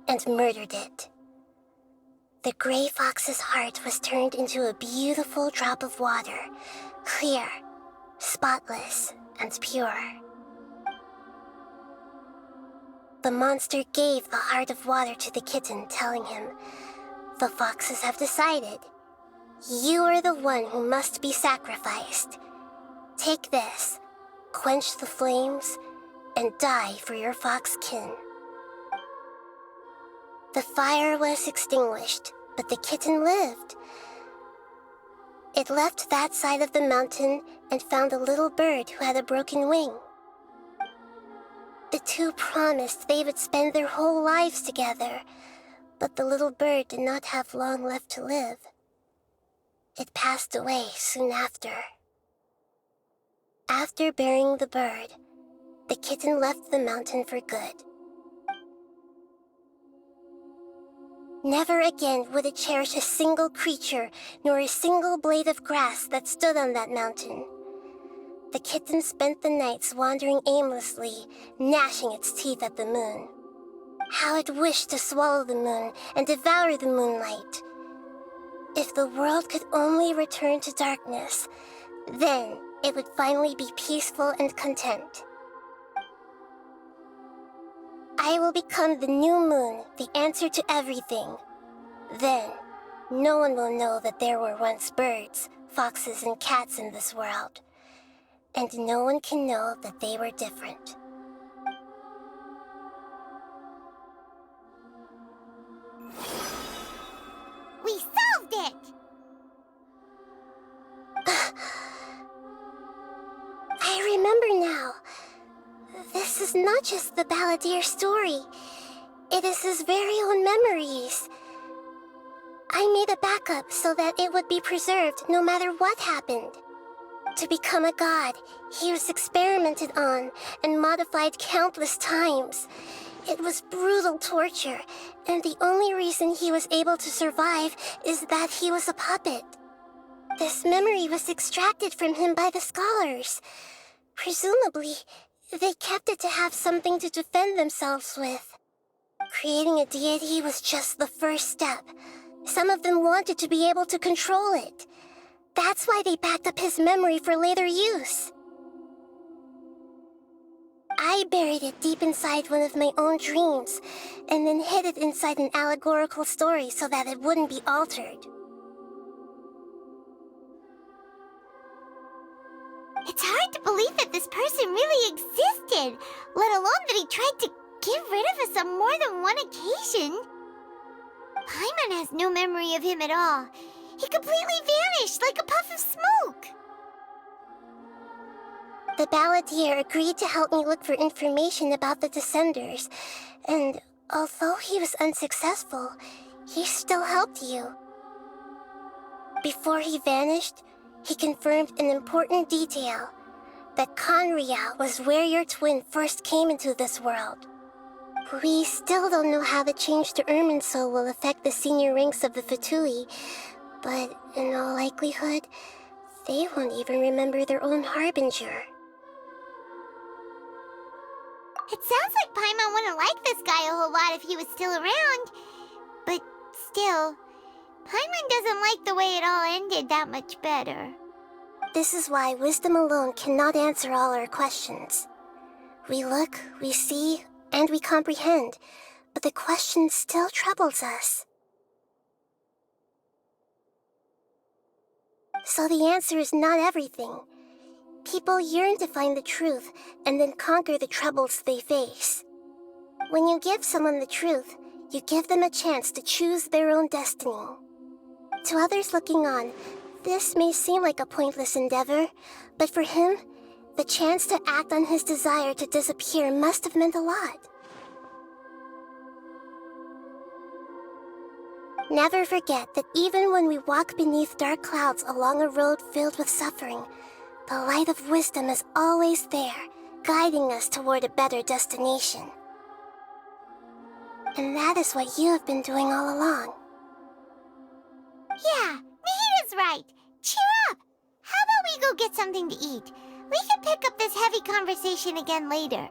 and murdered it. The gray fox's heart was turned into a beautiful drop of water, clear, spotless, and pure. The monster gave the heart of water to the kitten, telling him, "The foxes have decided. You are the one who must be sacrificed. Take this, quench the flames, and die for your fox kin." The fire was extinguished, but the kitten lived. It left that side of the mountain and found a little bird who had a broken wing. The two promised they would spend their whole lives together, but the little bird did not have long left to live. It passed away soon after. After burying the bird, the kitten left the mountain for good. Never again would it cherish a single creature, nor a single blade of grass that stood on that mountain. The kitten spent the nights wandering aimlessly, gnashing its teeth at the moon. How it wished to swallow the moon and devour the moonlight. If the world could only return to darkness, then it would finally be peaceful and content. I will become the new moon, the answer to everything. Then, no one will know that there were once birds, foxes, and cats in this world. And no one can know that they were different. We solved it! I remember now. This is not just the Balladeer story. It is his very own memories. I made a backup so that it would be preserved no matter what happened. To become a god, he was experimented on and modified countless times. It was brutal torture, and the only reason he was able to survive is that he was a puppet. This memory was extracted from him by the scholars. Presumably, they kept it to have something to defend themselves with. Creating a deity was just the first step. Some of them wanted to be able to control it. That's why they backed up his memory for later use. I buried it deep inside one of my own dreams, and then hid it inside an allegorical story so that it wouldn't be altered. It's hard to believe that this person really existed, let alone that he tried to get rid of us on more than one occasion. Paimon has no memory of him at all. He completely vanished like a puff of smoke. The Balladeer agreed to help me look for information about the Descenders, and although he was unsuccessful, he still helped you. Before he vanished, he confirmed an important detail, that Conria was where your twin first came into this world. We still don't know how the change to Irminsul will affect the senior ranks of the Fatui, but in all likelihood, they won't even remember their own Harbinger. It sounds like Paimon wouldn't like this guy a whole lot if he was still around. But still, Paimon doesn't like the way it all ended that much better. This is why wisdom alone cannot answer all our questions. We look, we see, and we comprehend, but the question still troubles us. So the answer is not everything. People yearn to find the truth and then conquer the troubles they face. When you give someone the truth, you give them a chance to choose their own destiny. To others looking on, this may seem like a pointless endeavor, but for him, the chance to act on his desire to disappear must have meant a lot. Never forget that even when we walk beneath dark clouds along a road filled with suffering, the light of wisdom is always there, guiding us toward a better destination. And that is what you have been doing all along. Yeah, Nahida's right. Cheer up! How about we go get something to eat? We can pick up this heavy conversation again later.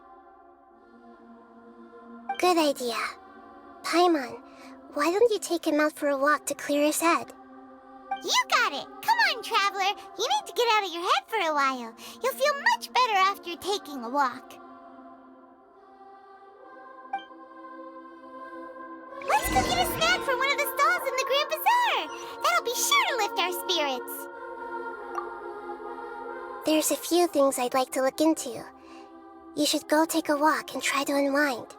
Good idea. Paimon, why don't you take him out for a walk to clear his head? You got it! Come on, Traveler! You need to get out of your head for a while. You'll feel much better after taking a walk. Let's go get a snack from one of the stalls in the Grand Bazaar! That'll be sure to lift our spirits! There's a few things I'd like to look into. You should go take a walk and try to unwind.